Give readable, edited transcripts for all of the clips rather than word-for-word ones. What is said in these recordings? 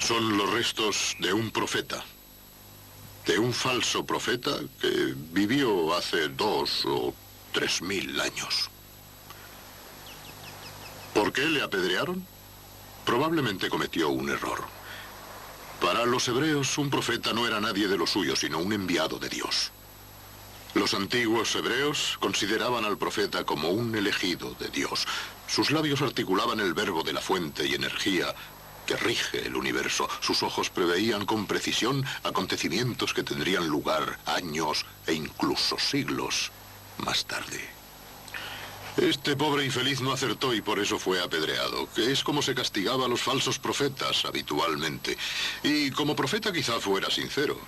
Son los restos de un profeta. De un falso profeta que vivió hace 2 o 3.000 años. ¿Por qué le apedrearon? Probablemente cometió un error. Para los hebreos, un profeta no era nadie de los suyos, sino un enviado de Dios. Los antiguos hebreos consideraban al profeta como un elegido de Dios. Sus labios articulaban el verbo de la fuente y energía que rige el universo. Sus ojos preveían con precisión acontecimientos que tendrían lugar años e incluso siglos más tarde. Este pobre infeliz no acertó y por eso fue apedreado, que es como se castigaba a los falsos profetas habitualmente. Y como profeta quizá fuera sincero.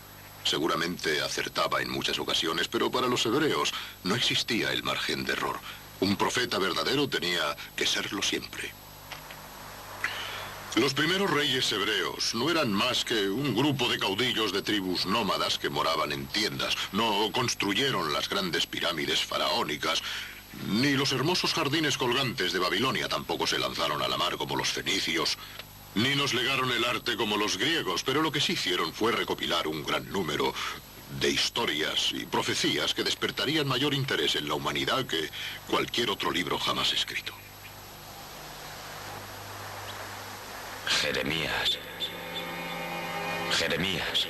Seguramente acertaba en muchas ocasiones, pero para los hebreos no existía el margen de error. Un profeta verdadero tenía que serlo siempre. Los primeros reyes hebreos no eran más que un grupo de caudillos de tribus nómadas que moraban en tiendas. No construyeron las grandes pirámides faraónicas, ni los hermosos jardines colgantes de Babilonia. Tampoco se lanzaron a la mar como los fenicios, ni nos legaron el arte como los griegos, pero lo que sí hicieron fue recopilar un gran número de historias y profecías que despertarían mayor interés en la humanidad que cualquier otro libro jamás escrito. Jeremías. Jeremías.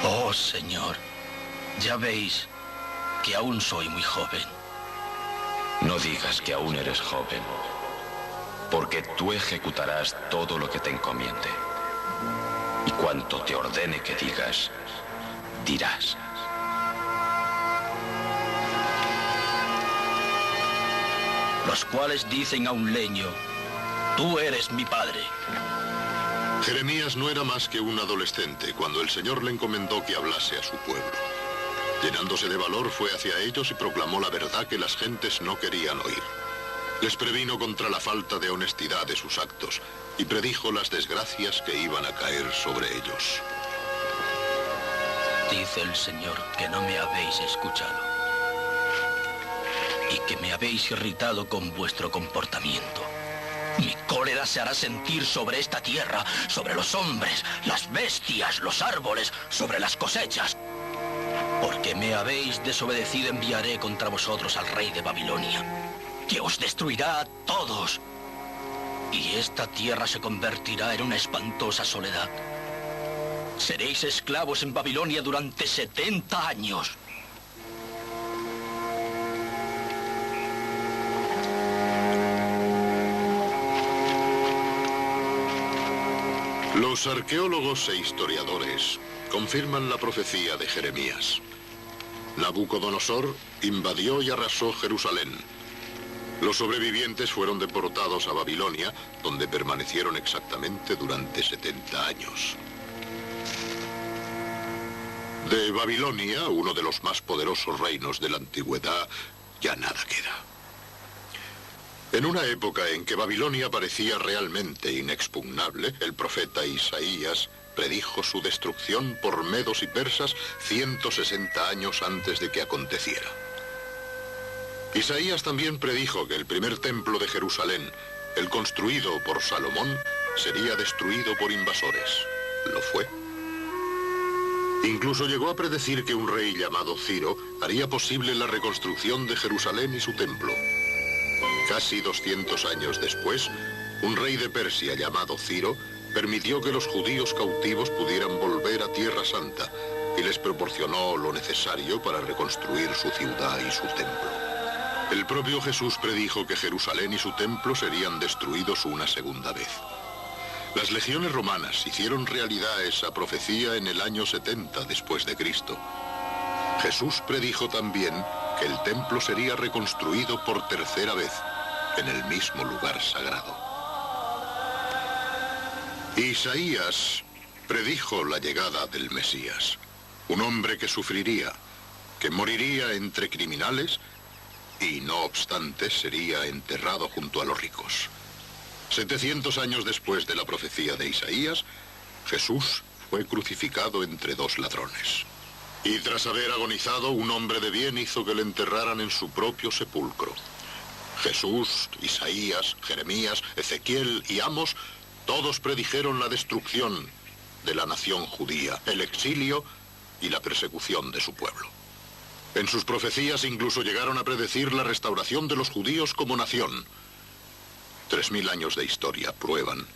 Oh, Señor, ya veis que aún soy muy joven. No digas que aún eres joven, porque tú ejecutarás todo lo que te encomiende. Y cuanto te ordene que digas, dirás. Los cuales dicen a un leño: tú eres mi padre. Jeremías no era más que un adolescente cuando el Señor le encomendó que hablase a su pueblo. Llenándose de valor fue hacia ellos y proclamó la verdad que las gentes no querían oír. Les previno contra la falta de honestidad de sus actos y predijo las desgracias que iban a caer sobre ellos. Dice el Señor que no me habéis escuchado y que me habéis irritado con vuestro comportamiento. Mi cólera se hará sentir sobre esta tierra, sobre los hombres, las bestias, los árboles, sobre las cosechas. Porque me habéis desobedecido, enviaré contra vosotros al rey de Babilonia, que os destruirá a todos. Y esta tierra se convertirá en una espantosa soledad. Seréis esclavos en Babilonia durante 70 años. Los arqueólogos e historiadores confirman la profecía de Jeremías. Nabucodonosor invadió y arrasó Jerusalén. Los sobrevivientes fueron deportados a Babilonia, donde permanecieron exactamente durante 70 años. De Babilonia, uno de los más poderosos reinos de la antigüedad, ya nada queda. En una época en que Babilonia parecía realmente inexpugnable, el profeta Isaías predijo su destrucción por medos y persas 160 años antes de que aconteciera. Isaías también predijo que el primer templo de Jerusalén, el construido por Salomón, sería destruido por invasores. Lo fue. Incluso llegó a predecir que un rey llamado Ciro haría posible la reconstrucción de Jerusalén y su templo. Casi 200 años después, un rey de Persia llamado Ciro permitió que los judíos cautivos pudieran volver a Tierra Santa y les proporcionó lo necesario para reconstruir su ciudad y su templo. El propio Jesús predijo que Jerusalén y su templo serían destruidos una segunda vez. Las legiones romanas hicieron realidad esa profecía en el año 70 después de Cristo. Jesús predijo también que el templo sería reconstruido por tercera vez en el mismo lugar sagrado. Isaías predijo la llegada del Mesías, un hombre que sufriría, que moriría entre criminales y, no obstante, sería enterrado junto a los ricos. 700 años después de la profecía de Isaías, Jesús fue crucificado entre dos ladrones. Y tras haber agonizado, un hombre de bien hizo que le enterraran en su propio sepulcro. Jesús, Isaías, Jeremías, Ezequiel y Amos Todos predijeron la destrucción de la nación judía, el exilio y la persecución de su pueblo. En sus profecías incluso llegaron a predecir la restauración de los judíos como nación. 3000 años de historia prueban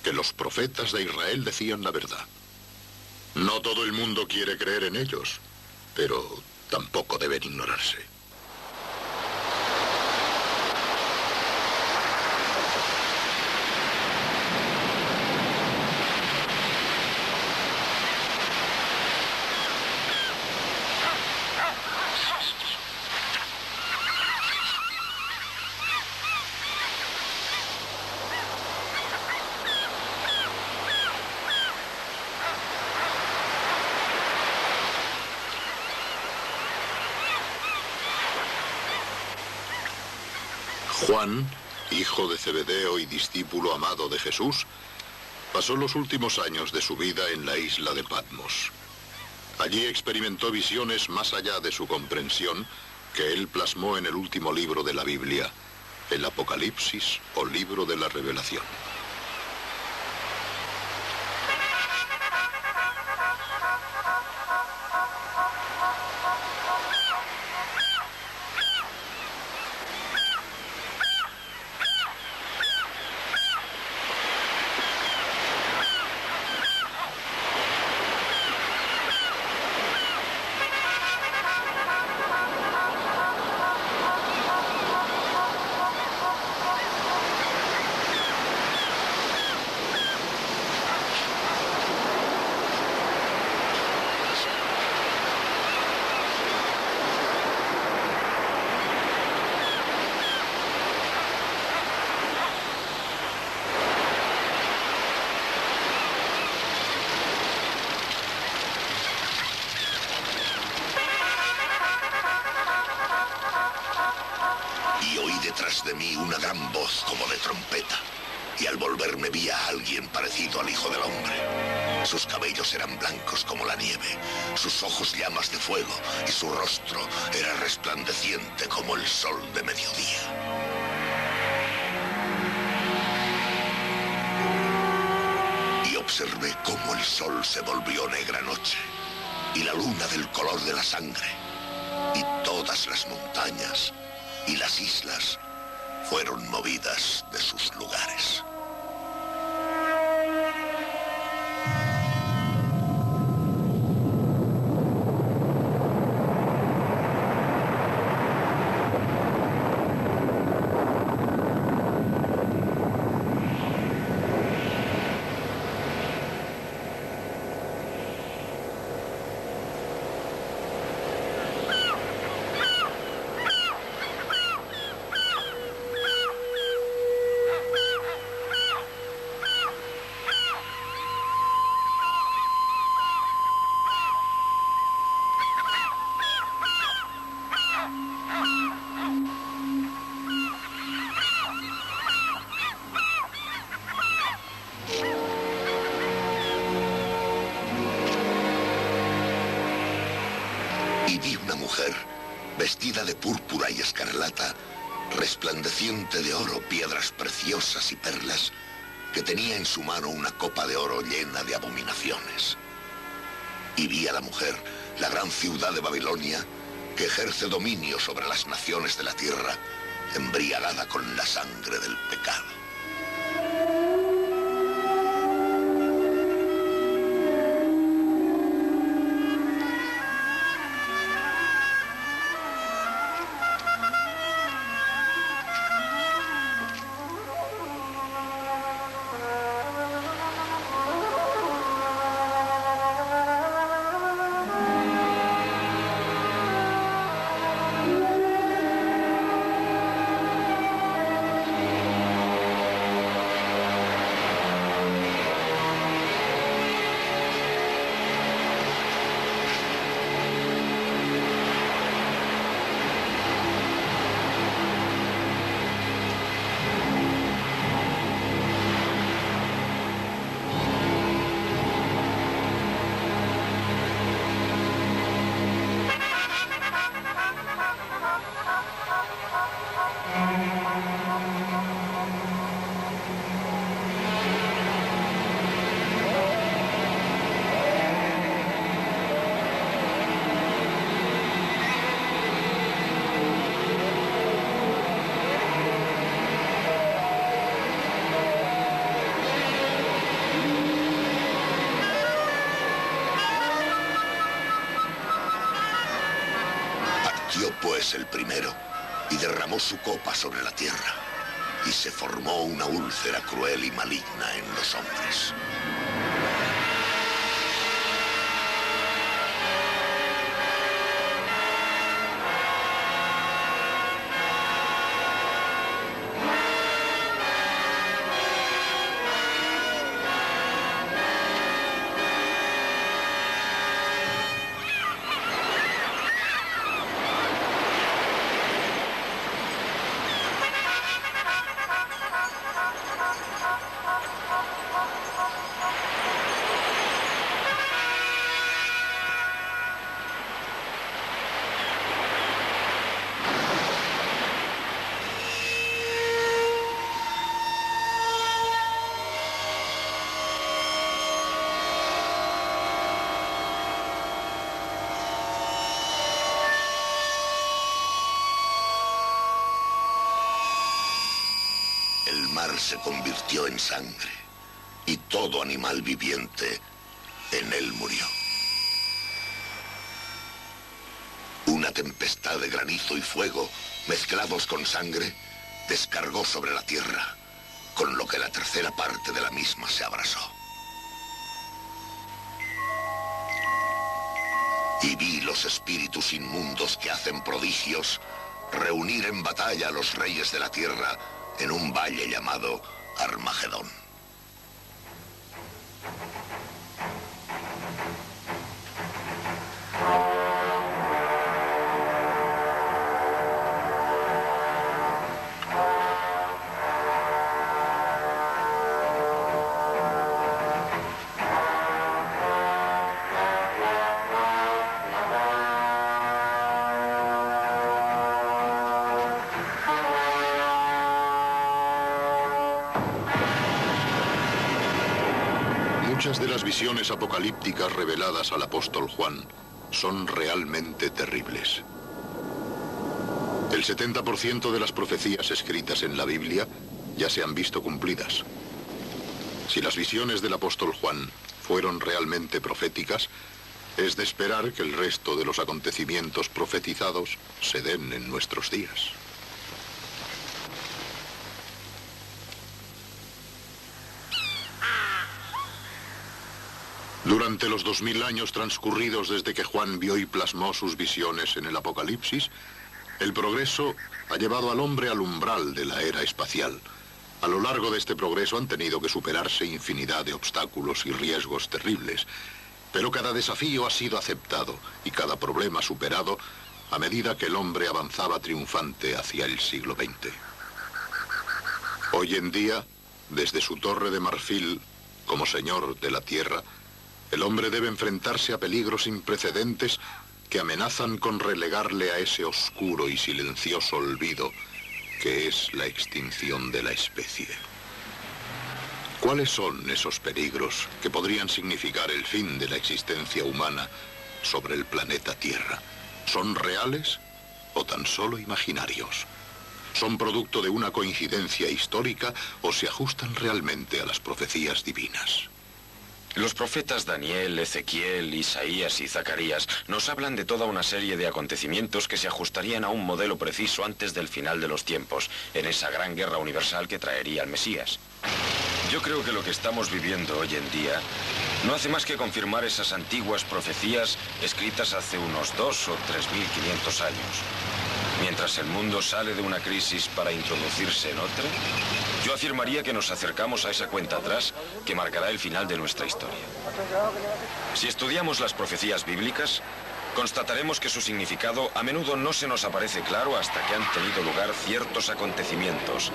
que los profetas de Israel decían la verdad. No todo el mundo quiere creer en ellos, pero tampoco deben ignorarse. Juan, hijo de Zebedeo y discípulo amado de Jesús, pasó los últimos años de su vida en la isla de Patmos. Allí experimentó visiones más allá de su comprensión que él plasmó en el último libro de la Biblia, el Apocalipsis o libro de la Revelación. Detrás de mí una gran voz como de trompeta, y al volverme vi a alguien parecido al Hijo del Hombre. Sus cabellos eran blancos como la nieve, sus ojos llamas de fuego, y su rostro era resplandeciente como el sol de mediodía. Y observé cómo el sol se volvió negra noche, y la luna del color de la sangre, y todas las montañas y las islas fueron movidas de sus lugares. Y vi una mujer, vestida de púrpura y escarlata, resplandeciente de oro, piedras preciosas y perlas, que tenía en su mano una copa de oro llena de abominaciones. Y vi a la mujer, la gran ciudad de Babilonia, que ejerce dominio sobre las naciones de la tierra, embriagada con la sangre del pecado. Partió pues el primero y derramó su copa sobre la tierra, y se formó una úlcera cruel y maligna en los hombres. El mar se convirtió en sangre, y todo animal viviente en él murió. Una tempestad de granizo y fuego, mezclados con sangre, descargó sobre la tierra, con lo que la tercera parte de la misma se abrasó. Y vi los espíritus inmundos que hacen prodigios reunir en batalla a los reyes de la tierra en un valle llamado Armagedón. Muchas de las visiones apocalípticas reveladas al apóstol Juan son realmente terribles. El 70% de las profecías escritas en la Biblia ya se han visto cumplidas. Si las visiones del apóstol Juan fueron realmente proféticas, es de esperar que el resto de los acontecimientos profetizados se den en nuestros días. Durante los 2000 años transcurridos desde que Juan vio y plasmó sus visiones en el Apocalipsis, el progreso ha llevado al hombre al umbral de la era espacial. A lo largo de este progreso han tenido que superarse infinidad de obstáculos y riesgos terribles, pero cada desafío ha sido aceptado y cada problema superado a medida que el hombre avanzaba triunfante hacia el siglo XX. Hoy en día, desde su torre de marfil, como señor de la Tierra, el hombre debe enfrentarse a peligros sin precedentes que amenazan con relegarle a ese oscuro y silencioso olvido que es la extinción de la especie. ¿Cuáles son esos peligros que podrían significar el fin de la existencia humana sobre el planeta Tierra? ¿Son reales o tan solo imaginarios? ¿Son producto de una coincidencia histórica o se ajustan realmente a las profecías divinas? Los profetas Daniel, Ezequiel, Isaías y Zacarías nos hablan de toda una serie de acontecimientos que se ajustarían a un modelo preciso antes del final de los tiempos, en esa gran guerra universal que traería al Mesías. Yo creo que lo que estamos viviendo hoy en día no hace más que confirmar esas antiguas profecías escritas hace unos 2.000 o 3.500 años. Mientras el mundo sale de una crisis para introducirse en otra, yo afirmaría que nos acercamos a esa cuenta atrás que marcará el final de nuestra historia. Si estudiamos las profecías bíblicas, constataremos que su significado a menudo no se nos aparece claro hasta que han tenido lugar ciertos acontecimientos.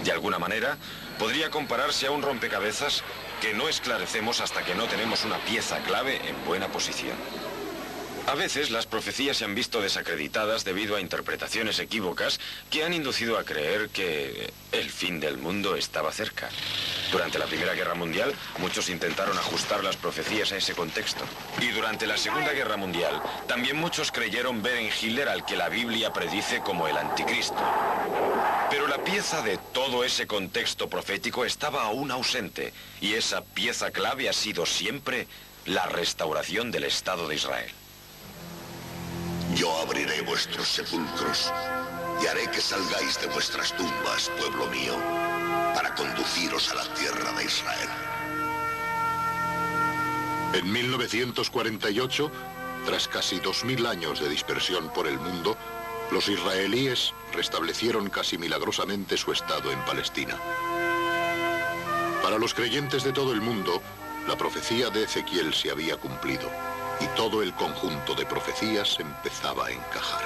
De alguna manera, podría compararse a un rompecabezas que no esclarecemos hasta que no tenemos una pieza clave en buena posición. A veces las profecías se han visto desacreditadas debido a interpretaciones equívocas que han inducido a creer que el fin del mundo estaba cerca. Durante la Primera Guerra Mundial, muchos intentaron ajustar las profecías a ese contexto. Y durante la Segunda Guerra Mundial, también muchos creyeron ver en Hitler al que la Biblia predice como el anticristo. Pero la pieza de todo ese contexto profético estaba aún ausente, y esa pieza clave ha sido siempre la restauración del Estado de Israel. Yo abriré vuestros sepulcros y haré que salgáis de vuestras tumbas, pueblo mío, para conduciros a la tierra de Israel. En 1948, tras casi 2000 años de dispersión por el mundo, los israelíes restablecieron casi milagrosamente su estado en Palestina. Para los creyentes de todo el mundo, la profecía de Ezequiel se había cumplido y todo el conjunto de profecías empezaba a encajar.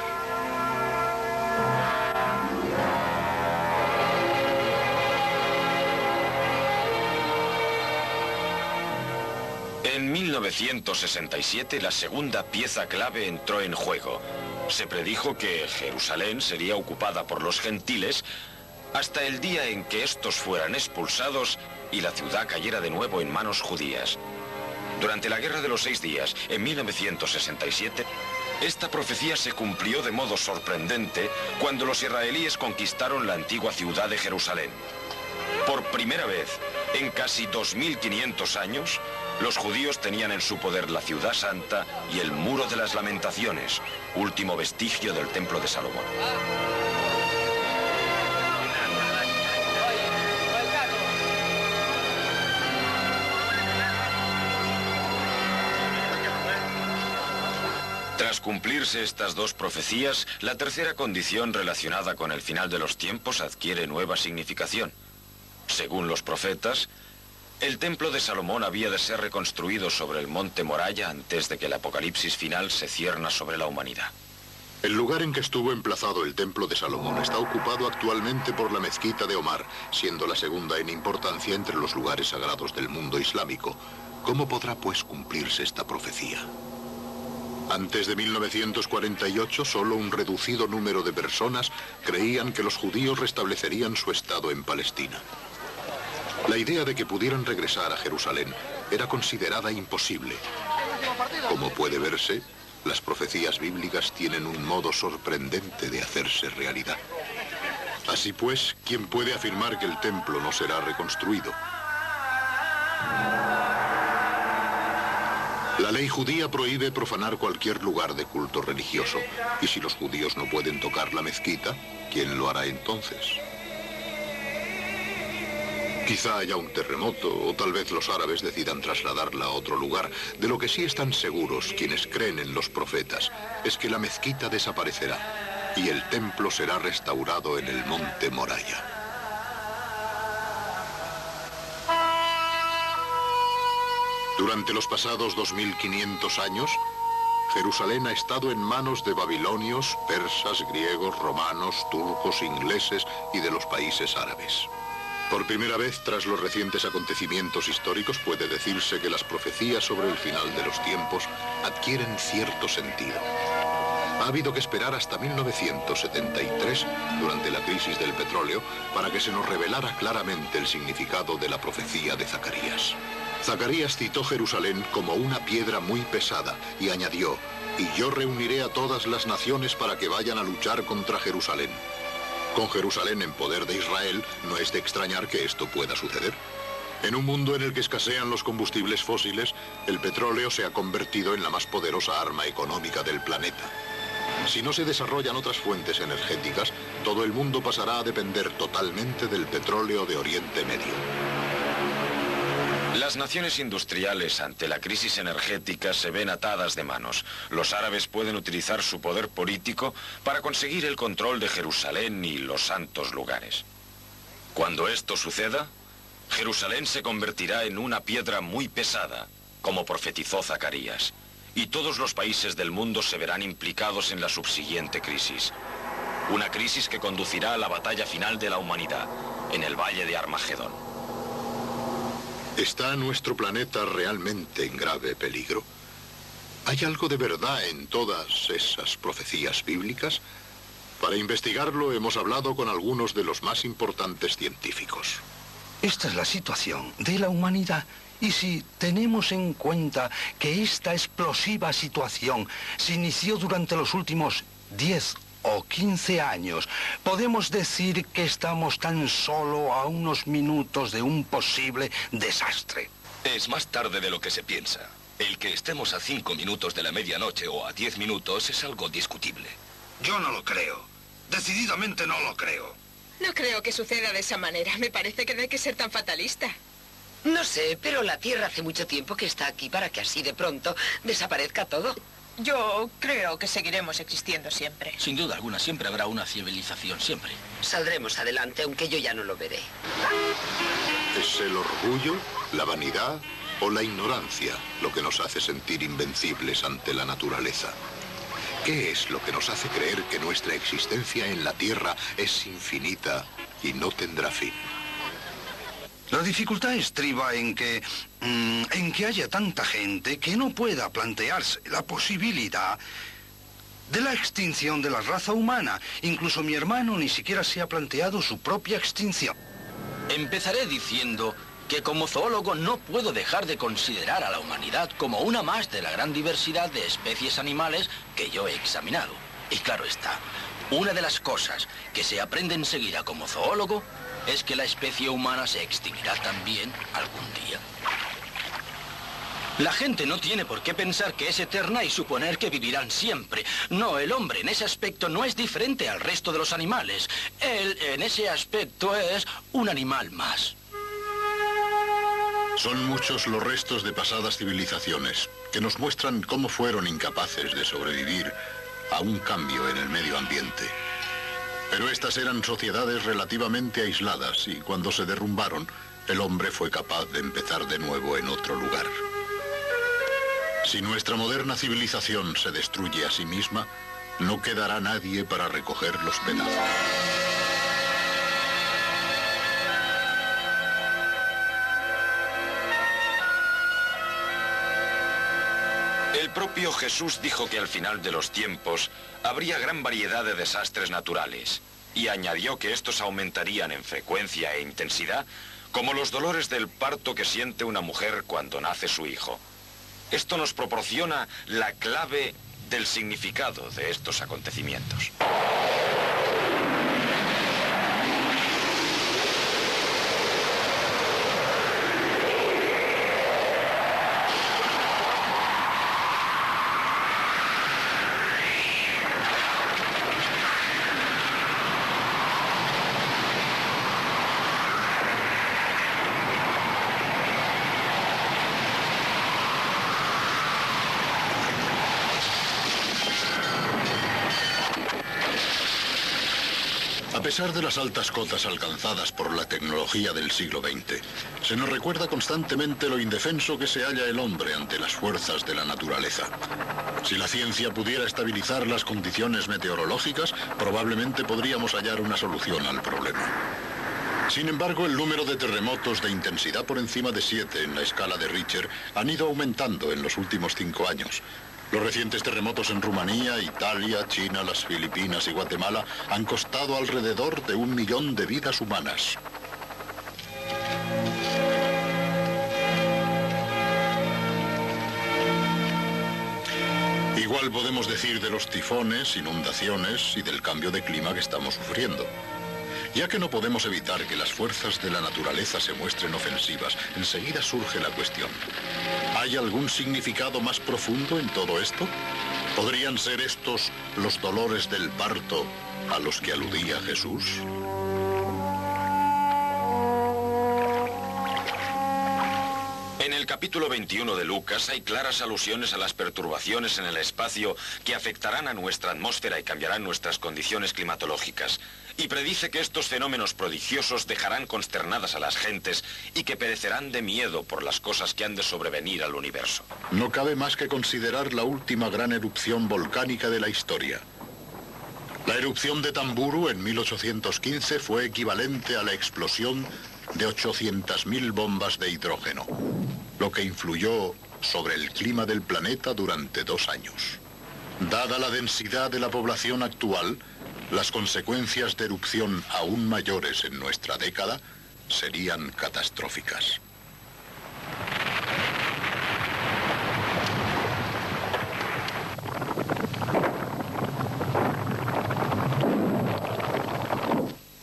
En 1967, la segunda pieza clave entró en juego. Se predijo que Jerusalén sería ocupada por los gentiles hasta el día en que estos fueran expulsados y la ciudad cayera de nuevo en manos judías. Durante la Guerra de los 6 Días, en 1967, esta profecía se cumplió de modo sorprendente cuando los israelíes conquistaron la antigua ciudad de Jerusalén. Por primera vez, en casi 2500 años, los judíos tenían en su poder la ciudad santa y el muro de las lamentaciones, último vestigio del templo de Salomón. Tras cumplirse estas dos profecías, la tercera condición relacionada con el final de los tiempos adquiere nueva significación. Según los profetas, el templo de Salomón había de ser reconstruido sobre el monte Moriah antes de que el apocalipsis final se cierna sobre la humanidad. El lugar en que estuvo emplazado el templo de Salomón está ocupado actualmente por la mezquita de Omar, siendo la segunda en importancia entre los lugares sagrados del mundo islámico. ¿Cómo podrá, pues, cumplirse esta profecía? Antes de 1948, solo un reducido número de personas creían que los judíos restablecerían su estado en Palestina. La idea de que pudieran regresar a Jerusalén era considerada imposible. Como puede verse, las profecías bíblicas tienen un modo sorprendente de hacerse realidad. Así pues, ¿quién puede afirmar que el templo no será reconstruido? La ley judía prohíbe profanar cualquier lugar de culto religioso. Y si los judíos no pueden tocar la mezquita, ¿quién lo hará entonces? Quizá haya un terremoto, o tal vez los árabes decidan trasladarla a otro lugar. De lo que sí están seguros quienes creen en los profetas es que la mezquita desaparecerá y el templo será restaurado en el monte Moriah. Durante los pasados 2500 años, Jerusalén ha estado en manos de babilonios, persas, griegos, romanos, turcos, ingleses y de los países árabes. Por primera vez, tras los recientes acontecimientos históricos, puede decirse que las profecías sobre el final de los tiempos adquieren cierto sentido. Ha habido que esperar hasta 1973, durante la crisis del petróleo, para que se nos revelara claramente el significado de la profecía de Zacarías. Zacarías citó Jerusalén como una piedra muy pesada y añadió: «Y yo reuniré a todas las naciones para que vayan a luchar contra Jerusalén». Con Jerusalén en poder de Israel, no es de extrañar que esto pueda suceder. En un mundo en el que escasean los combustibles fósiles, el petróleo se ha convertido en la más poderosa arma económica del planeta. Si no se desarrollan otras fuentes energéticas, todo el mundo pasará a depender totalmente del petróleo de Oriente Medio. Las naciones industriales ante la crisis energética se ven atadas de manos. Los árabes pueden utilizar su poder político para conseguir el control de Jerusalén y los santos lugares. Cuando esto suceda, Jerusalén se convertirá en una piedra muy pesada, como profetizó Zacarías, y todos los países del mundo se verán implicados en la subsiguiente crisis. Una crisis que conducirá a la batalla final de la humanidad, en el Valle de Armagedón. ¿Está nuestro planeta realmente en grave peligro? ¿Hay algo de verdad en todas esas profecías bíblicas? Para investigarlo hemos hablado con algunos de los más importantes científicos. Esta es la situación de la humanidad. Y si tenemos en cuenta que esta explosiva situación se inició durante los últimos 10 o 15 años, podemos decir que estamos tan solo a unos minutos de un posible desastre. Es más tarde de lo que se piensa. El que estemos a 5 minutos de la medianoche o a 10 minutos es algo discutible. Yo no lo creo. Decididamente no lo creo. No creo que suceda de esa manera. Me parece que no hay que ser tan fatalista. No sé, pero la Tierra hace mucho tiempo que está aquí para que así de pronto desaparezca todo. Yo creo que seguiremos existiendo siempre. Sin duda alguna, siempre habrá una civilización, siempre. Saldremos adelante, aunque yo ya no lo veré. ¿Es el orgullo, la vanidad o la ignorancia lo que nos hace sentir invencibles ante la naturaleza? ¿Qué es lo que nos hace creer que nuestra existencia en la Tierra es infinita y no tendrá fin? La dificultad estriba en que haya tanta gente que no pueda plantearse la posibilidad de la extinción de la raza humana. Incluso mi hermano ni siquiera se ha planteado su propia extinción. Empezaré diciendo que como zoólogo no puedo dejar de considerar a la humanidad como una más de la gran diversidad de especies animales que yo he examinado. Y claro está, una de las cosas que se aprende enseguida como zoólogo es que la especie humana se extinguirá también algún día. La gente no tiene por qué pensar que es eterna y suponer que vivirán siempre. No, el hombre en ese aspecto no es diferente al resto de los animales. Él en ese aspecto es un animal más. Son muchos los restos de pasadas civilizaciones que nos muestran cómo fueron incapaces de sobrevivir a un cambio en el medio ambiente. Pero estas eran sociedades relativamente aisladas y cuando se derrumbaron, el hombre fue capaz de empezar de nuevo en otro lugar. Si nuestra moderna civilización se destruye a sí misma, no quedará nadie para recoger los pedazos. El propio Jesús dijo que al final de los tiempos habría gran variedad de desastres naturales y añadió que estos aumentarían en frecuencia e intensidad como los dolores del parto que siente una mujer cuando nace su hijo. Esto nos proporciona la clave del significado de estos acontecimientos. A pesar de las altas cotas alcanzadas por la tecnología del siglo XX, se nos recuerda constantemente lo indefenso que se halla el hombre ante las fuerzas de la naturaleza. Si la ciencia pudiera estabilizar las condiciones meteorológicas, probablemente podríamos hallar una solución al problema. Sin embargo, el número de terremotos de intensidad por encima de 7 en la escala de Richter han ido aumentando en los últimos 5 años. Los recientes terremotos en Rumanía, Italia, China, las Filipinas y Guatemala han costado alrededor de 1 millón de vidas humanas. Igual podemos decir de los tifones, inundaciones y del cambio de clima que estamos sufriendo. Ya que no podemos evitar que las fuerzas de la naturaleza se muestren ofensivas, enseguida surge la cuestión. ¿Hay algún significado más profundo en todo esto? ¿Podrían ser estos los dolores del parto a los que aludía Jesús? En el capítulo 21 de Lucas hay claras alusiones a las perturbaciones en el espacio que afectarán a nuestra atmósfera y cambiarán nuestras condiciones climatológicas. Y predice que estos fenómenos prodigiosos dejarán consternadas a las gentes y que perecerán de miedo por las cosas que han de sobrevenir al universo. No cabe más que considerar la última gran erupción volcánica de la historia. La erupción de Tamburu en 1815 fue equivalente a la explosión de 800.000 bombas de hidrógeno, lo que influyó sobre el clima del planeta durante 2 años. Dada la densidad de la población actual, las consecuencias de erupción aún mayores en nuestra década serían catastróficas.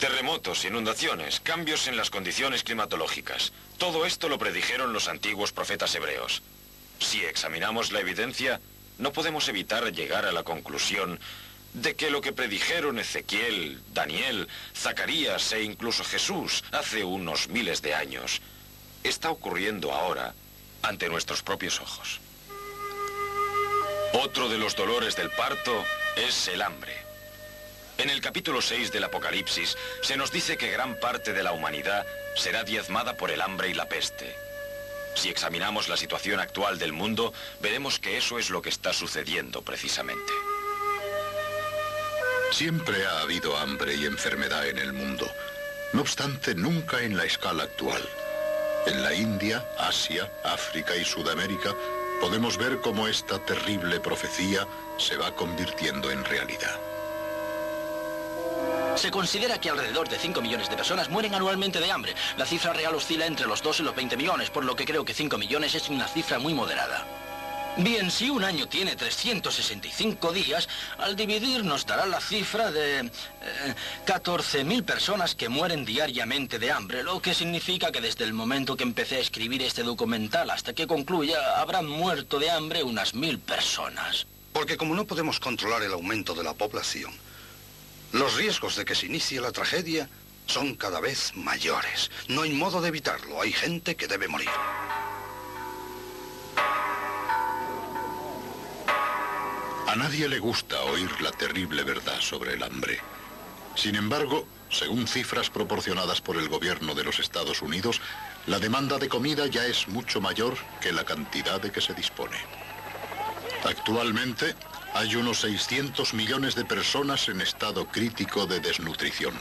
Terremotos, inundaciones, cambios en las condiciones climatológicas. Todo esto lo predijeron los antiguos profetas hebreos. Si examinamos la evidencia, no podemos evitar llegar a la conclusión de que lo que predijeron Ezequiel, Daniel, Zacarías e incluso Jesús hace unos miles de años está ocurriendo ahora ante nuestros propios ojos. Otro de los dolores del parto es el hambre. En el capítulo 6 del Apocalipsis se nos dice que gran parte de la humanidad será diezmada por el hambre y la peste. Si examinamos la situación actual del mundo, veremos que eso es lo que está sucediendo precisamente. Siempre ha habido hambre y enfermedad en el mundo. No obstante, nunca en la escala actual. En la India, Asia, África y Sudamérica podemos ver cómo esta terrible profecía se va convirtiendo en realidad. Se considera que alrededor de 5 millones de personas mueren anualmente de hambre. La cifra real oscila entre los 2 y los 20 millones, por lo que creo que 5 millones es una cifra muy moderada. Bien, si un año tiene 365 días, al dividir nos dará la cifra de 14.000 personas que mueren diariamente de hambre, lo que significa que desde el momento que empecé a escribir este documental hasta que concluya, habrán muerto de hambre unas 1.000 personas. Porque como no podemos controlar el aumento de la población, los riesgos de que se inicie la tragedia son cada vez mayores. No hay modo de evitarlo. Hay gente que debe morir. A nadie le gusta oír la terrible verdad sobre el hambre. Sin embargo, según cifras proporcionadas por el gobierno de los Estados Unidos, la demanda de comida ya es mucho mayor que la cantidad de que se dispone. Actualmente, hay unos 600 millones de personas en estado crítico de desnutrición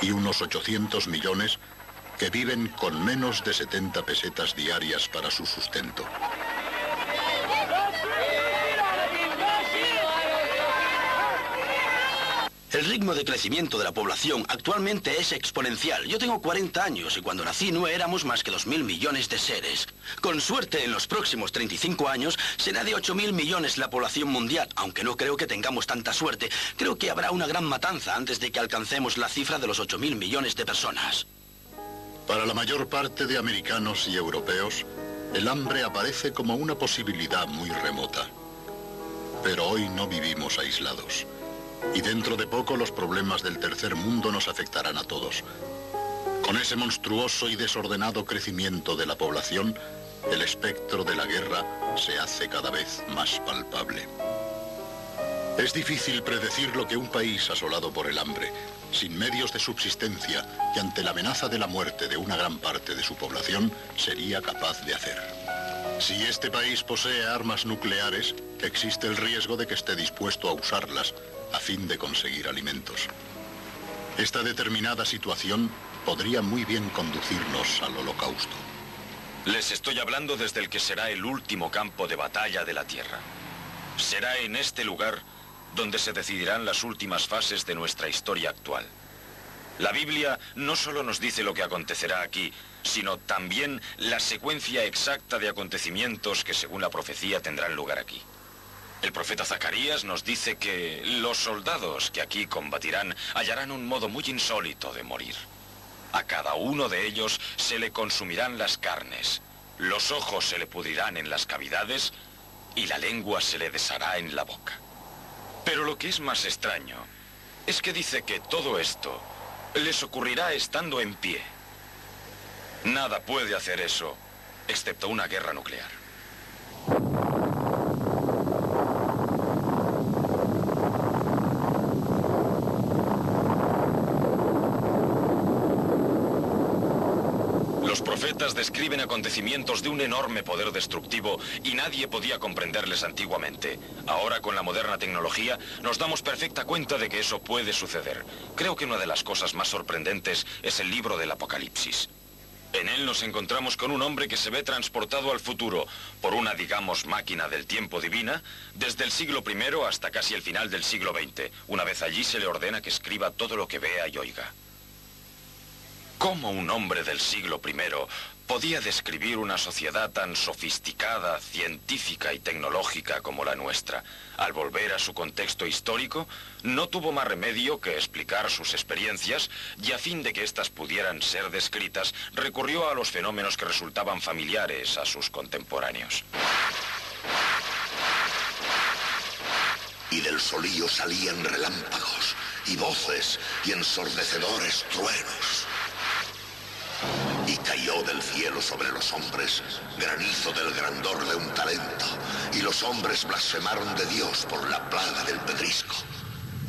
y unos 800 millones que viven con menos de 70 pesetas diarias para su sustento. El ritmo de crecimiento de la población actualmente es exponencial. Yo tengo 40 años y cuando nací no éramos más que 2.000 millones de seres. Con suerte, en los próximos 35 años será de 8.000 millones la población mundial, aunque no creo que tengamos tanta suerte. Creo que habrá una gran matanza antes de que alcancemos la cifra de los 8.000 millones de personas. Para la mayor parte de americanos y europeos, el hambre aparece como una posibilidad muy remota. Pero hoy no vivimos aislados. Y dentro de poco los problemas del tercer mundo nos afectarán a todos. Con ese monstruoso y desordenado crecimiento de la población, el espectro de la guerra se hace cada vez más palpable. Es difícil predecir lo que un país asolado por el hambre, sin medios de subsistencia y ante la amenaza de la muerte de una gran parte de su población, sería capaz de hacer. Si este país posee armas nucleares, existe el riesgo de que esté dispuesto a usarlas a fin de conseguir alimentos. Esta determinada situación podría muy bien conducirnos al holocausto. Les estoy hablando desde el que será el último campo de batalla de la Tierra. Será en este lugar donde se decidirán las últimas fases de nuestra historia actual. La Biblia no solo nos dice lo que acontecerá aquí, sino también la secuencia exacta de acontecimientos que según la profecía tendrán lugar aquí. El profeta Zacarías nos dice que los soldados que aquí combatirán hallarán un modo muy insólito de morir. A cada uno de ellos se le consumirán las carnes, los ojos se le pudrirán en las cavidades y la lengua se le deshará en la boca. Pero lo que es más extraño es que dice que todo esto les ocurrirá estando en pie. Nada puede hacer eso, excepto una guerra nuclear. Los profetas describen acontecimientos de un enorme poder destructivo y nadie podía comprenderles antiguamente. Ahora, con la moderna tecnología, nos damos perfecta cuenta de que eso puede suceder. Creo que una de las cosas más sorprendentes es el libro del Apocalipsis. En él nos encontramos con un hombre que se ve transportado al futuro por una, digamos, máquina del tiempo divina, desde el siglo I hasta casi el final del siglo XX. Una vez allí se le ordena que escriba todo lo que vea y oiga. ¿Cómo un hombre del siglo I podía describir una sociedad tan sofisticada, científica y tecnológica como la nuestra? Al volver a su contexto histórico, no tuvo más remedio que explicar sus experiencias y a fin de que éstas pudieran ser descritas, recurrió a los fenómenos que resultaban familiares a sus contemporáneos. Y del solío salían relámpagos y voces y ensordecedores truenos. Y cayó del cielo sobre los hombres granizo del grandor de un talento, y los hombres blasfemaron de Dios por la plaga del pedrisco.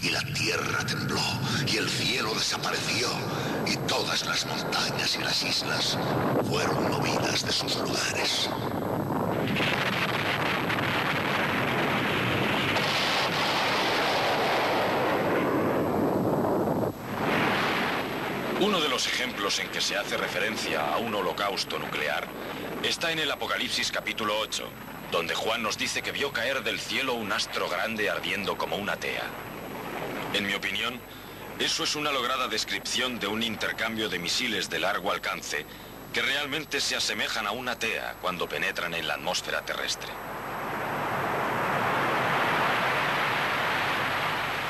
Y la tierra tembló, y el cielo desapareció, y todas las montañas y las islas fueron movidas de sus lugares. Uno de los ejemplos en que se hace referencia a un holocausto nuclear está en el Apocalipsis capítulo 8, donde Juan nos dice que vio caer del cielo un astro grande ardiendo como una tea. En mi opinión, eso es una lograda descripción de un intercambio de misiles de largo alcance que realmente se asemejan a una tea cuando penetran en la atmósfera terrestre.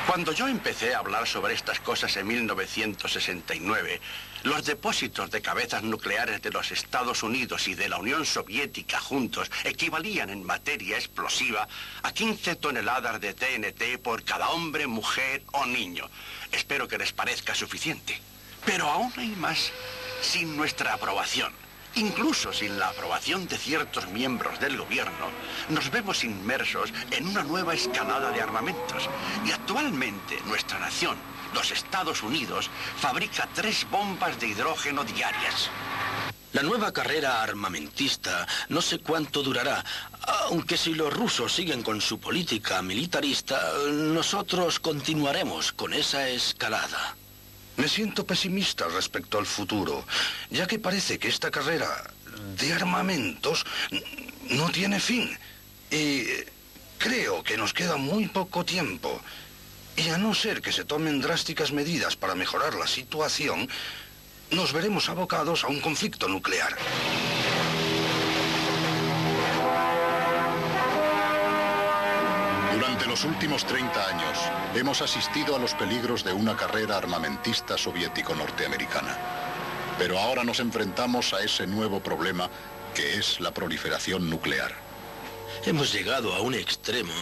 Cuando yo empecé a hablar sobre estas cosas en 1969, los depósitos de cabezas nucleares de los Estados Unidos y de la Unión Soviética juntos equivalían en materia explosiva a 15 toneladas de TNT por cada hombre, mujer o niño. Espero que les parezca suficiente. Pero aún hay más sin nuestra aprobación. Incluso sin la aprobación de ciertos miembros del gobierno, nos vemos inmersos en una nueva escalada de armamentos. Y actualmente nuestra nación, los Estados Unidos, fabrica 3 bombas de hidrógeno diarias. La nueva carrera armamentista no sé cuánto durará, aunque si los rusos siguen con su política militarista, nosotros continuaremos con esa escalada. Me siento pesimista respecto al futuro, ya que parece que esta carrera de armamentos no tiene fin. Y creo que nos queda muy poco tiempo. Y a no ser que se tomen drásticas medidas para mejorar la situación, nos veremos abocados a un conflicto nuclear. Durante los últimos 30 años, hemos asistido a los peligros de una carrera armamentista soviético-norteamericana. Pero ahora nos enfrentamos a ese nuevo problema que es la proliferación nuclear. Hemos llegado a un extremo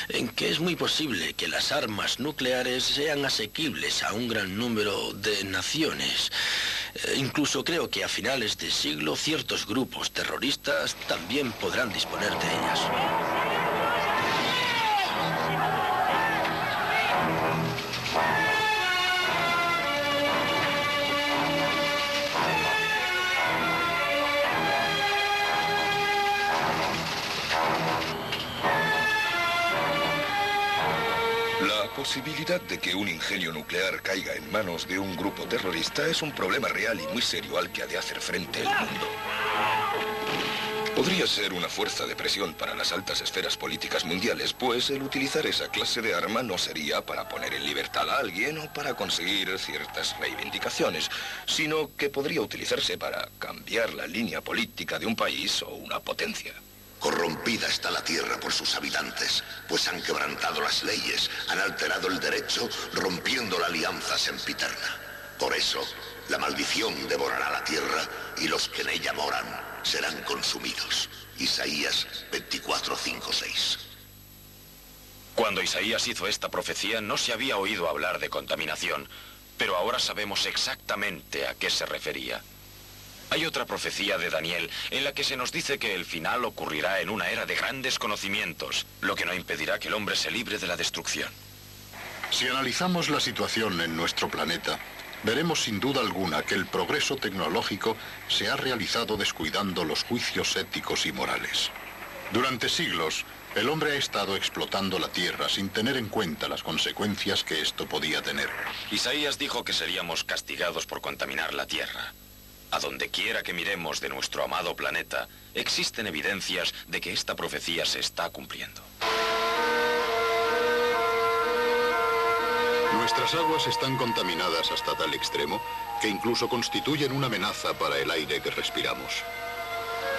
en que es muy posible que las armas nucleares sean asequibles a un gran número de naciones. Incluso creo que a finales de siglo ciertos grupos terroristas también podrán disponer de ellas. La posibilidad de que un ingenio nuclear caiga en manos de un grupo terrorista es un problema real y muy serio al que ha de hacer frente el mundo. Podría ser una fuerza de presión para las altas esferas políticas mundiales, pues el utilizar esa clase de arma no sería para poner en libertad a alguien o para conseguir ciertas reivindicaciones, sino que podría utilizarse para cambiar la línea política de un país o una potencia. Corrompida está la tierra por sus habitantes, pues han quebrantado las leyes, han alterado el derecho, rompiendo la alianza sempiterna. Por eso, la maldición devorará la tierra y los que en ella moran serán consumidos. Isaías 24, 5, 6. Cuando Isaías hizo esta profecía no se había oído hablar de contaminación, pero ahora sabemos exactamente a qué se refería. Hay otra profecía de Daniel en la que se nos dice que el final ocurrirá en una era de grandes conocimientos, lo que no impedirá que el hombre se libre de la destrucción. Si analizamos la situación en nuestro planeta, veremos sin duda alguna que el progreso tecnológico se ha realizado descuidando los juicios éticos y morales. Durante siglos, el hombre ha estado explotando la tierra sin tener en cuenta las consecuencias que esto podía tener. Isaías dijo que seríamos castigados por contaminar la tierra. A donde quiera que miremos de nuestro amado planeta, existen evidencias de que esta profecía se está cumpliendo. Nuestras aguas están contaminadas hasta tal extremo que incluso constituyen una amenaza para el aire que respiramos.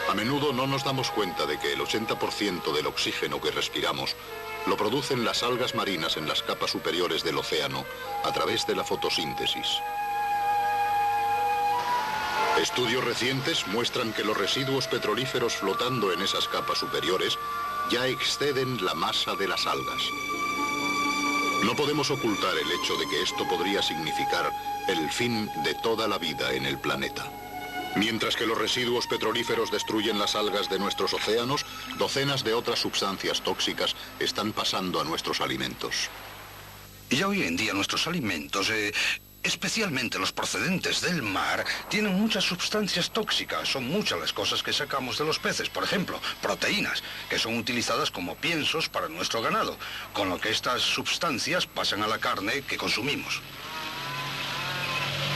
A menudo no nos damos cuenta de que el 80% del oxígeno que respiramos lo producen las algas marinas en las capas superiores del océano a través de la fotosíntesis. Estudios recientes muestran que los residuos petrolíferos flotando en esas capas superiores ya exceden la masa de las algas. No podemos ocultar el hecho de que esto podría significar el fin de toda la vida en el planeta. Mientras que los residuos petrolíferos destruyen las algas de nuestros océanos, docenas de otras sustancias tóxicas están pasando a nuestros alimentos. Y ya hoy en día nuestros alimentos, especialmente los procedentes del mar, tienen muchas sustancias tóxicas. Son muchas las cosas que sacamos de los peces. Por ejemplo, proteínas, que son utilizadas como piensos para nuestro ganado, con lo que estas sustancias pasan a la carne que consumimos.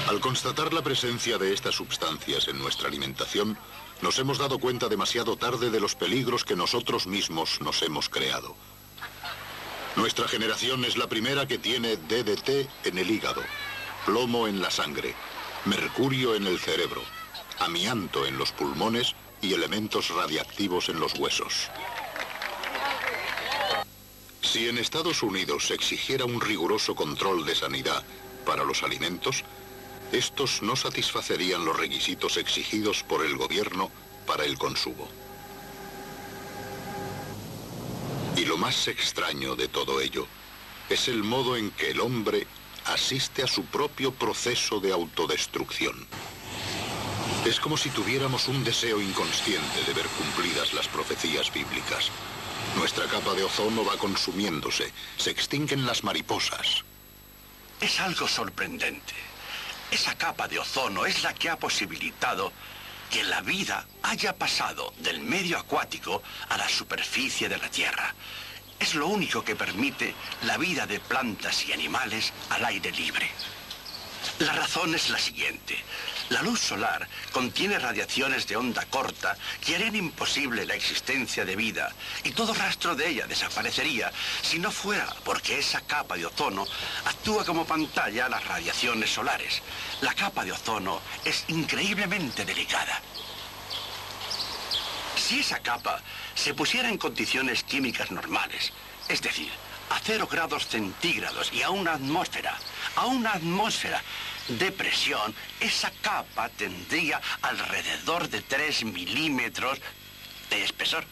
Al constatar la presencia de estas sustancias en nuestra alimentación, nos hemos dado cuenta demasiado tarde de los peligros que nosotros mismos nos hemos creado. Nuestra generación es la primera que tiene DDT en el hígado, plomo en la sangre, mercurio en el cerebro, amianto en los pulmones y elementos radiactivos en los huesos. Si en Estados Unidos se exigiera un riguroso control de sanidad para los alimentos, estos no satisfacerían los requisitos exigidos por el gobierno para el consumo. Y lo más extraño de todo ello es el modo en que el hombre asiste a su propio proceso de autodestrucción. Es como si tuviéramos un deseo inconsciente de ver cumplidas las profecías bíblicas. Nuestra capa de ozono va consumiéndose, se extinguen las mariposas. Es algo sorprendente. Esa capa de ozono es la que ha posibilitado que la vida haya pasado del medio acuático a la superficie de la Tierra. Es lo único que permite la vida de plantas y animales al aire libre. La razón es la siguiente. La luz solar contiene radiaciones de onda corta que harían imposible la existencia de vida, y todo rastro de ella desaparecería si no fuera porque esa capa de ozono actúa como pantalla a las radiaciones solares. La capa de ozono es increíblemente delicada. Si esa capa se pusiera en condiciones químicas normales, es decir, a 0 grados centígrados y a una atmósfera de presión, esa capa tendría alrededor de 3 milímetros de espesor.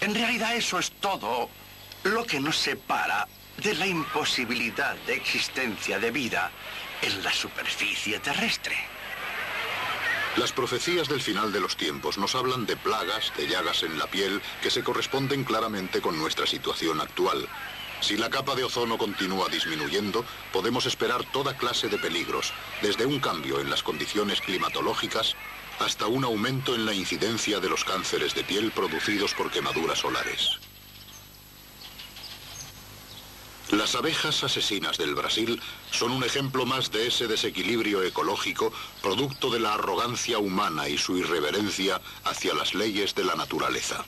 En realidad eso es todo lo que nos separa de la imposibilidad de existencia de vida en la superficie terrestre. Las profecías del final de los tiempos nos hablan de plagas, de llagas en la piel, que se corresponden claramente con nuestra situación actual. Si la capa de ozono continúa disminuyendo, podemos esperar toda clase de peligros, desde un cambio en las condiciones climatológicas hasta un aumento en la incidencia de los cánceres de piel producidos por quemaduras solares. Las abejas asesinas del Brasil son un ejemplo más de ese desequilibrio ecológico producto de la arrogancia humana y su irreverencia hacia las leyes de la naturaleza.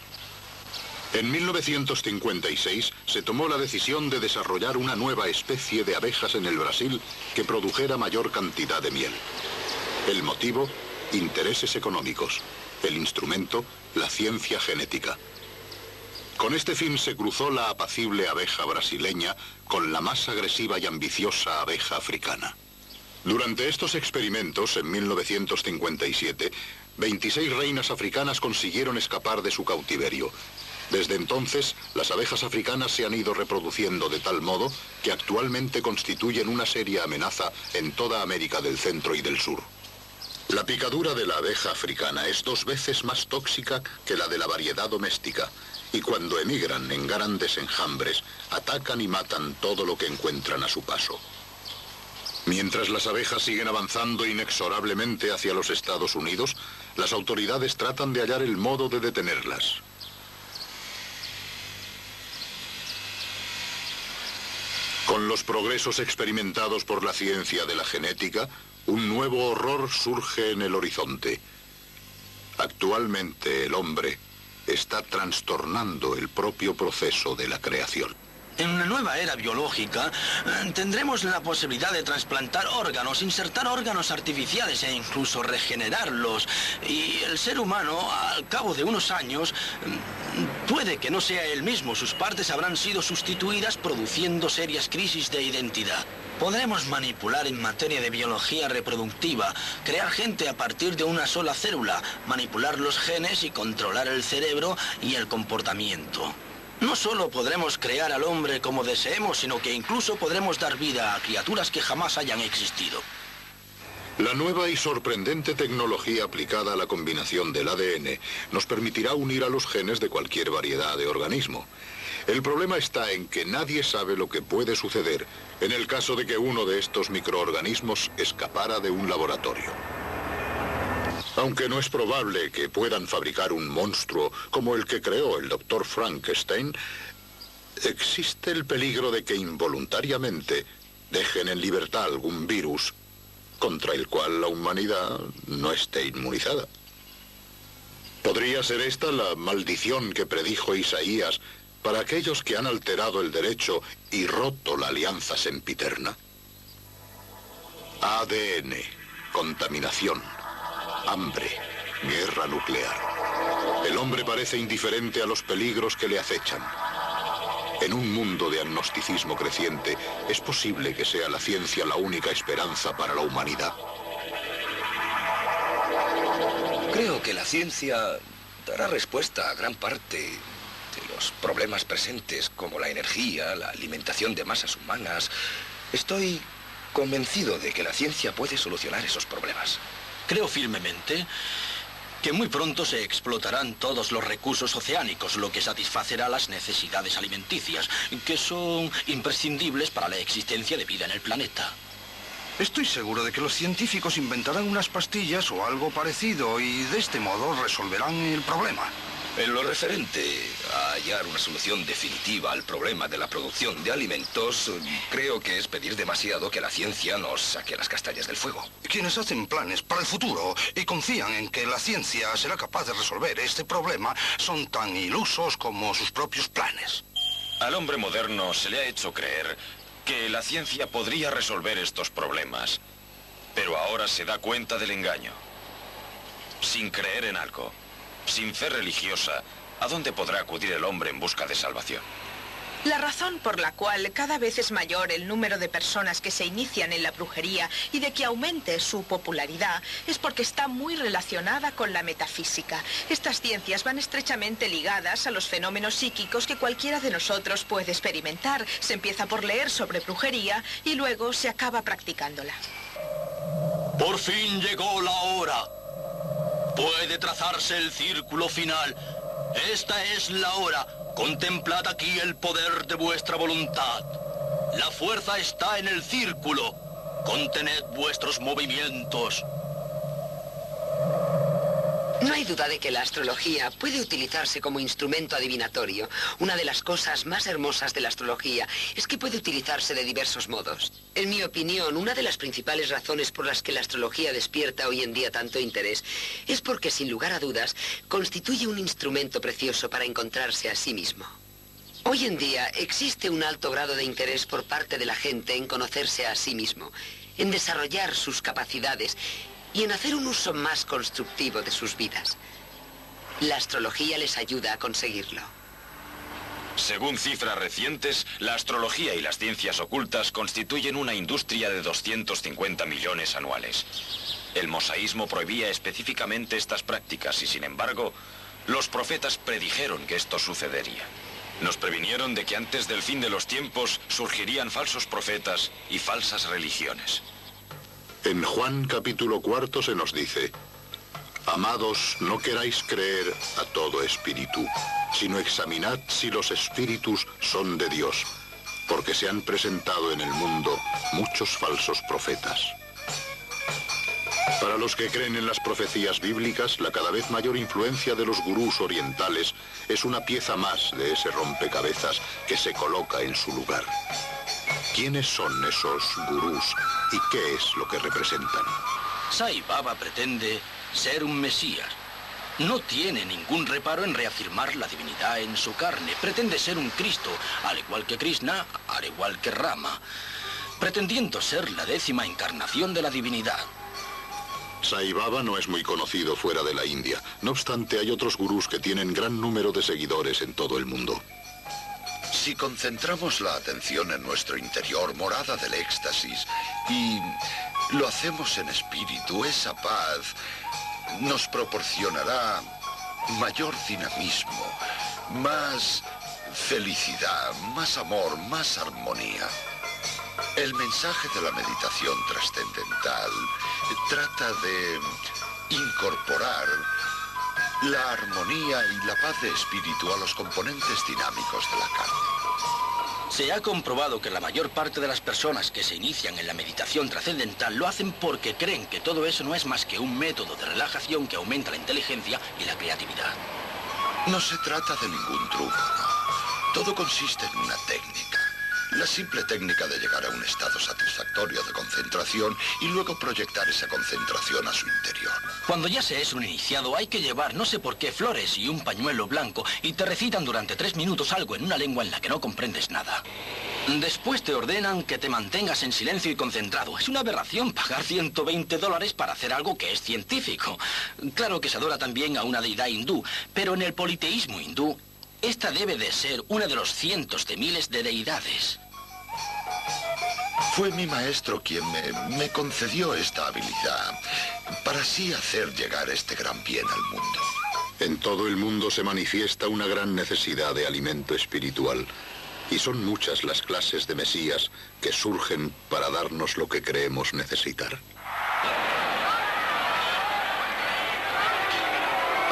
En 1956 se tomó la decisión de desarrollar una nueva especie de abejas en el Brasil que produjera mayor cantidad de miel. El motivo, intereses económicos. El instrumento, la ciencia genética. Con este fin se cruzó la apacible abeja brasileña con la más agresiva y ambiciosa abeja africana. Durante estos experimentos, en 1957, 26 reinas africanas consiguieron escapar de su cautiverio. Desde entonces, las abejas africanas se han ido reproduciendo de tal modo que actualmente constituyen una seria amenaza en toda América del Centro y del Sur. La picadura de la abeja africana es 2 veces más tóxica que la de la variedad doméstica, y cuando emigran en grandes enjambres, atacan y matan todo lo que encuentran a su paso. Mientras las abejas siguen avanzando inexorablemente hacia los Estados Unidos, las autoridades tratan de hallar el modo de detenerlas. Con los progresos experimentados por la ciencia de la genética, un nuevo horror surge en el horizonte. Actualmente el hombre está trastornando el propio proceso de la creación. En una nueva era biológica tendremos la posibilidad de trasplantar órganos, insertar órganos artificiales e incluso regenerarlos. Y el ser humano, al cabo de unos años, puede que no sea el mismo. Sus partes habrán sido sustituidas, produciendo serias crisis de identidad. Podremos manipular en materia de biología reproductiva, crear gente a partir de una sola célula, manipular los genes y controlar el cerebro y el comportamiento. No solo podremos crear al hombre como deseemos, sino que incluso podremos dar vida a criaturas que jamás hayan existido. La nueva y sorprendente tecnología aplicada a la combinación del ADN nos permitirá unir a los genes de cualquier variedad de organismo. El problema está en que nadie sabe lo que puede suceder en el caso de que uno de estos microorganismos escapara de un laboratorio. Aunque no es probable que puedan fabricar un monstruo como el que creó el Dr. Frankenstein, existe el peligro de que involuntariamente dejen en libertad algún virus contra el cual la humanidad no esté inmunizada. ¿Podría ser esta la maldición que predijo Isaías para aquellos que han alterado el derecho y roto la alianza sempiterna? ADN, contaminación, hambre, guerra nuclear. El hombre parece indiferente a los peligros que le acechan. En un mundo de agnosticismo creciente, ¿es posible que sea la ciencia la única esperanza para la humanidad? Creo que la ciencia dará respuesta a gran parte de los problemas presentes, como la energía, la alimentación de masas humanas. Estoy convencido de que la ciencia puede solucionar esos problemas. Creo firmemente que muy pronto se explotarán todos los recursos oceánicos, lo que satisfacerá las necesidades alimenticias, que son imprescindibles para la existencia de vida en el planeta. Estoy seguro de que los científicos inventarán unas pastillas o algo parecido y de este modo resolverán el problema. En lo referente a hallar una solución definitiva al problema de la producción de alimentos, creo que es pedir demasiado que la ciencia nos saque las castañas del fuego. Quienes hacen planes para el futuro y confían en que la ciencia será capaz de resolver este problema son tan ilusos como sus propios planes. Al hombre moderno se le ha hecho creer que la ciencia podría resolver estos problemas, pero ahora se da cuenta del engaño. Sin creer en algo, sin fe religiosa, ¿a dónde podrá acudir el hombre en busca de salvación? La razón por la cual cada vez es mayor el número de personas que se inician en la brujería y de que aumente su popularidad es porque está muy relacionada con la metafísica. Estas ciencias van estrechamente ligadas a los fenómenos psíquicos que cualquiera de nosotros puede experimentar. Se empieza por leer sobre brujería y luego se acaba practicándola. Por fin llegó la hora. Puede trazarse el círculo final. Esta es la hora. Contemplad aquí el poder de vuestra voluntad. La fuerza está en el círculo. Contened vuestros movimientos. No hay duda de que la astrología puede utilizarse como instrumento adivinatorio. Una de las cosas más hermosas de la astrología es que puede utilizarse de diversos modos. En mi opinión, una de las principales razones por las que la astrología despierta hoy en día tanto interés es porque, sin lugar a dudas, constituye un instrumento precioso para encontrarse a sí mismo. Hoy en día existe un alto grado de interés por parte de la gente en conocerse a sí mismo, en desarrollar sus capacidades y en hacer un uso más constructivo de sus vidas. La astrología les ayuda a conseguirlo. Según cifras recientes, la astrología y las ciencias ocultas constituyen una industria de 250 millones anuales. El mosaísmo prohibía específicamente estas prácticas y, sin embargo, los profetas predijeron que esto sucedería. Nos previnieron de que antes del fin de los tiempos surgirían falsos profetas y falsas religiones. En Juan capítulo 4 se nos dice: Amados, no queráis creer a todo espíritu, sino examinad si los espíritus son de Dios, porque se han presentado en el mundo muchos falsos profetas. Para los que creen en las profecías bíblicas, la cada vez mayor influencia de los gurús orientales es una pieza más de ese rompecabezas que se coloca en su lugar. ¿Quiénes son esos gurús y qué es lo que representan? Sai Baba pretende ser un mesías. No tiene ningún reparo en reafirmar la divinidad en su carne. Pretende ser un Cristo, al igual que Krishna, al igual que Rama, pretendiendo ser la 10ª encarnación de la divinidad. Sai Baba no es muy conocido fuera de la India. No obstante, hay otros gurús que tienen gran número de seguidores en todo el mundo. Si concentramos la atención en nuestro interior, morada del éxtasis, y lo hacemos en espíritu, esa paz nos proporcionará mayor dinamismo, más felicidad, más amor, más armonía. El mensaje de la meditación trascendental trata de incorporar la armonía y la paz de espíritu a los componentes dinámicos de la carne. Se ha comprobado que la mayor parte de las personas que se inician en la meditación trascendental lo hacen porque creen que todo eso no es más que un método de relajación que aumenta la inteligencia y la creatividad. No se trata de ningún truco. Todo consiste en una técnica. La simple técnica de llegar a un estado satisfactorio de concentración y luego proyectar esa concentración a su interior. Cuando ya se es un iniciado hay que llevar no sé por qué flores y un pañuelo blanco y te recitan durante 3 minutos algo en una lengua en la que no comprendes nada. Después te ordenan que te mantengas en silencio y concentrado. Es una aberración pagar $120 para hacer algo que es científico. Claro que se adora también a una deidad hindú, pero en el politeísmo hindú esta debe de ser una de los cientos de miles de deidades. Fue mi maestro quien me concedió esta habilidad para así hacer llegar este gran bien al mundo. En todo el mundo se manifiesta una gran necesidad de alimento espiritual. Y son muchas las clases de mesías que surgen para darnos lo que creemos necesitar.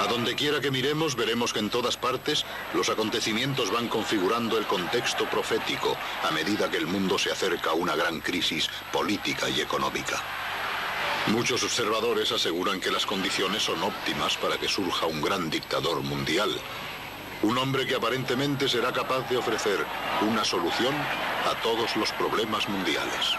A donde quiera que miremos, veremos que en todas partes los acontecimientos van configurando el contexto profético a medida que el mundo se acerca a una gran crisis política y económica. Muchos observadores aseguran que las condiciones son óptimas para que surja un gran dictador mundial. Un hombre que aparentemente será capaz de ofrecer una solución a todos los problemas mundiales.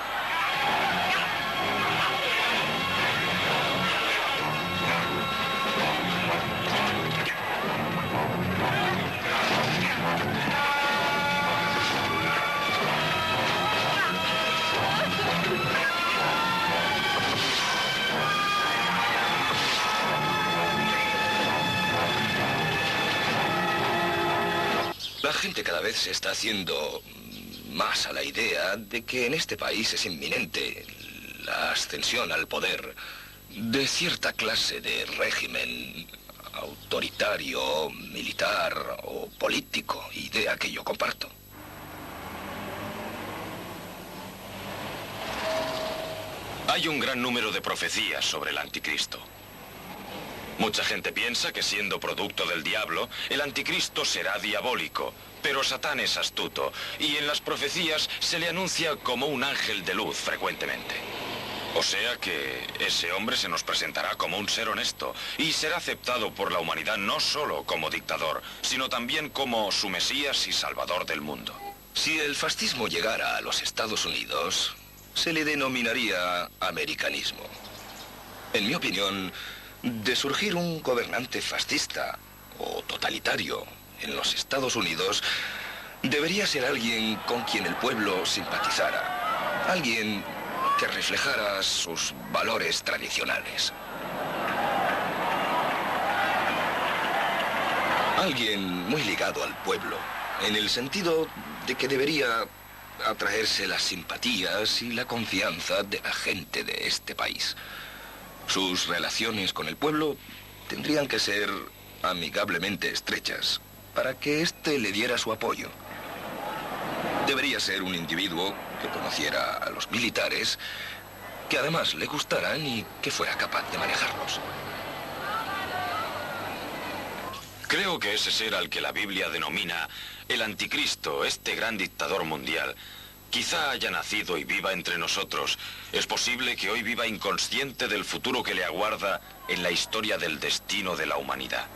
La gente cada vez se está haciendo más a la idea de que en este país es inminente la ascensión al poder de cierta clase de régimen autoritario, militar o político, idea que yo comparto. Hay un gran número de profecías sobre el anticristo. Mucha gente piensa que siendo producto del diablo, el anticristo será diabólico, pero Satán es astuto y en las profecías se le anuncia como un ángel de luz frecuentemente. O sea que ese hombre se nos presentará como un ser honesto y será aceptado por la humanidad no solo como dictador, sino también como su Mesías y Salvador del mundo. Si el fascismo llegara a los Estados Unidos, se le denominaría americanismo. En mi opinión, de surgir un gobernante fascista o totalitario en los Estados Unidos, debería ser alguien con quien el pueblo simpatizara. Alguien que reflejara sus valores tradicionales. Alguien muy ligado al pueblo, en el sentido de que debería atraerse las simpatías y la confianza de la gente de este país. Sus relaciones con el pueblo tendrían que ser amigablemente estrechas para que éste le diera su apoyo. Debería ser un individuo que conociera a los militares, que además le gustaran y que fuera capaz de manejarlos. Creo que ese ser al que la Biblia denomina el anticristo, este gran dictador mundial, quizá haya nacido y viva entre nosotros. Es posible que hoy viva inconsciente del futuro que le aguarda en la historia del destino de la humanidad.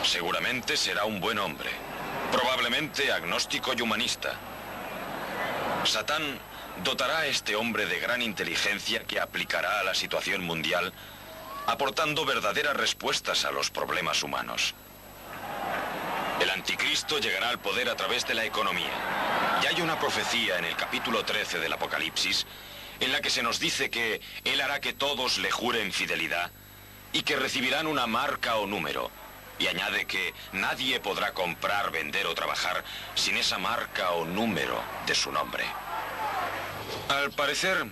Seguramente será un buen hombre, probablemente agnóstico y humanista. Satán dotará a este hombre de gran inteligencia que aplicará a la situación mundial aportando verdaderas respuestas a los problemas humanos. El anticristo llegará al poder a través de la economía. Y hay una profecía en el capítulo 13 del Apocalipsis en la que se nos dice que él hará que todos le juren fidelidad y que recibirán una marca o número. Y añade que nadie podrá comprar, vender o trabajar sin esa marca o número de su nombre. Al parecer,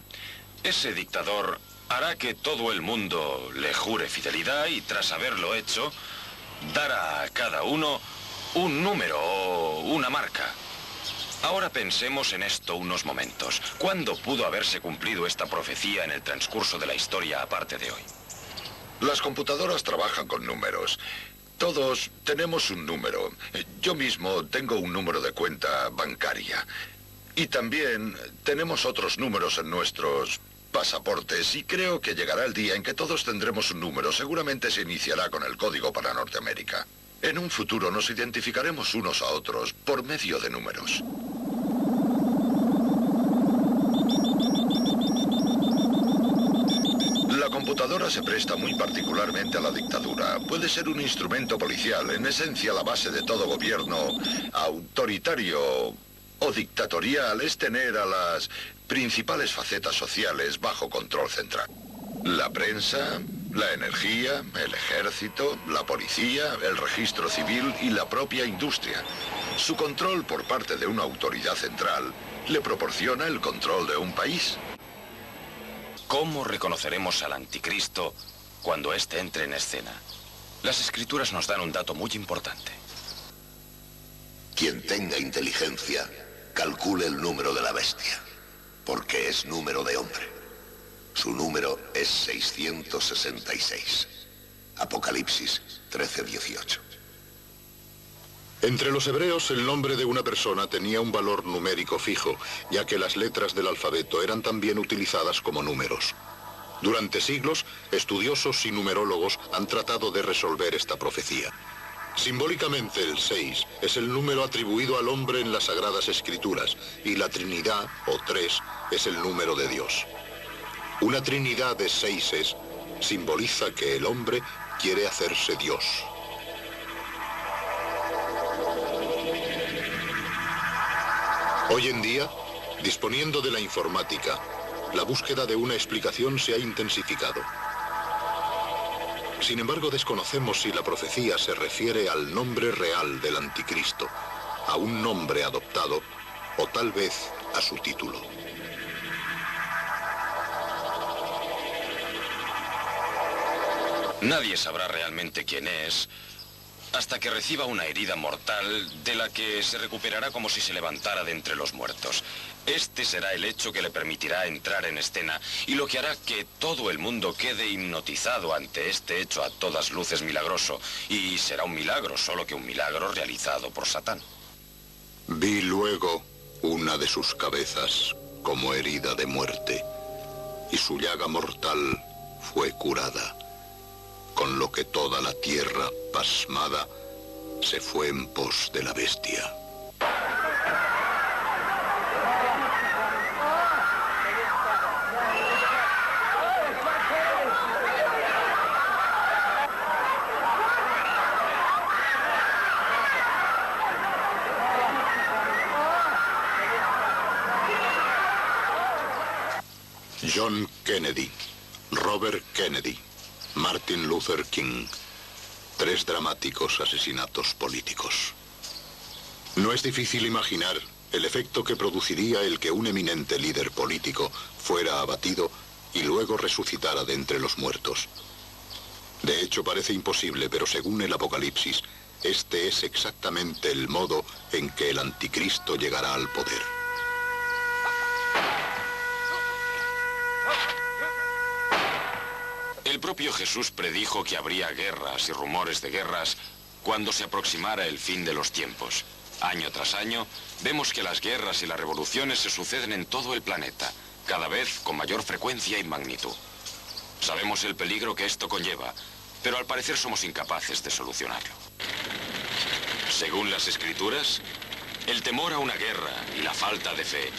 ese dictador hará que todo el mundo le jure fidelidad y tras haberlo hecho, dará a cada uno un número o una marca. Ahora pensemos en esto unos momentos. ¿Cuándo pudo haberse cumplido esta profecía en el transcurso de la historia aparte de hoy? Las computadoras trabajan con números. Todos tenemos un número. Yo mismo tengo un número de cuenta bancaria. Y también tenemos otros números en nuestros pasaportes y creo que llegará el día en que todos tendremos un número. Seguramente se iniciará con el código para Norteamérica. En un futuro nos identificaremos unos a otros por medio de números. La computadora se presta muy particularmente a la dictadura. Puede ser un instrumento policial, en esencia la base de todo gobierno autoritario o dictatorial es tener a las principales facetas sociales bajo control central. La prensa, la energía, el ejército, la policía, el registro civil y la propia industria. Su control por parte de una autoridad central le proporciona el control de un país. ¿Cómo reconoceremos al anticristo cuando éste entre en escena? Las escrituras nos dan un dato muy importante. Quien tenga inteligencia, calcule el número de la bestia, porque es número de hombre. Su número es 666. Apocalipsis 13:18. Entre los hebreos, el nombre de una persona tenía un valor numérico fijo, ya que las letras del alfabeto eran también utilizadas como números. Durante siglos, estudiosos y numerólogos han tratado de resolver esta profecía. Simbólicamente, el 6 es el número atribuido al hombre en las Sagradas Escrituras, y la Trinidad, o 3, es el número de Dios. Una trinidad de 6 simboliza que el hombre quiere hacerse Dios. Hoy en día, disponiendo de la informática, la búsqueda de una explicación se ha intensificado. Sin embargo, desconocemos si la profecía se refiere al nombre real del anticristo, a un nombre adoptado, o tal vez a su título. Nadie sabrá realmente quién es hasta que reciba una herida mortal de la que se recuperará como si se levantara de entre los muertos. Este será el hecho que le permitirá entrar en escena y lo que hará que todo el mundo quede hipnotizado ante este hecho a todas luces milagroso. Y será un milagro, solo que un milagro realizado por Satán. Vi luego una de sus cabezas como herida de muerte, y su llaga mortal fue curada, con lo que toda la tierra, pasmada, se fue en pos de la bestia. John Kennedy, Robert Kennedy, Martin Luther King. 3 dramáticos asesinatos políticos. No es difícil imaginar el efecto que produciría el que un eminente líder político fuera abatido y luego resucitara de entre los muertos. De hecho, parece imposible, pero según el Apocalipsis, este es exactamente el modo en que el anticristo llegará al poder. El propio Jesús predijo que habría guerras y rumores de guerras cuando se aproximara el fin de los tiempos. Año tras año, vemos que las guerras y las revoluciones se suceden en todo el planeta, cada vez con mayor frecuencia y magnitud. Sabemos el peligro que esto conlleva, pero al parecer somos incapaces de solucionarlo. Según las Escrituras, el temor a una guerra y la falta de fe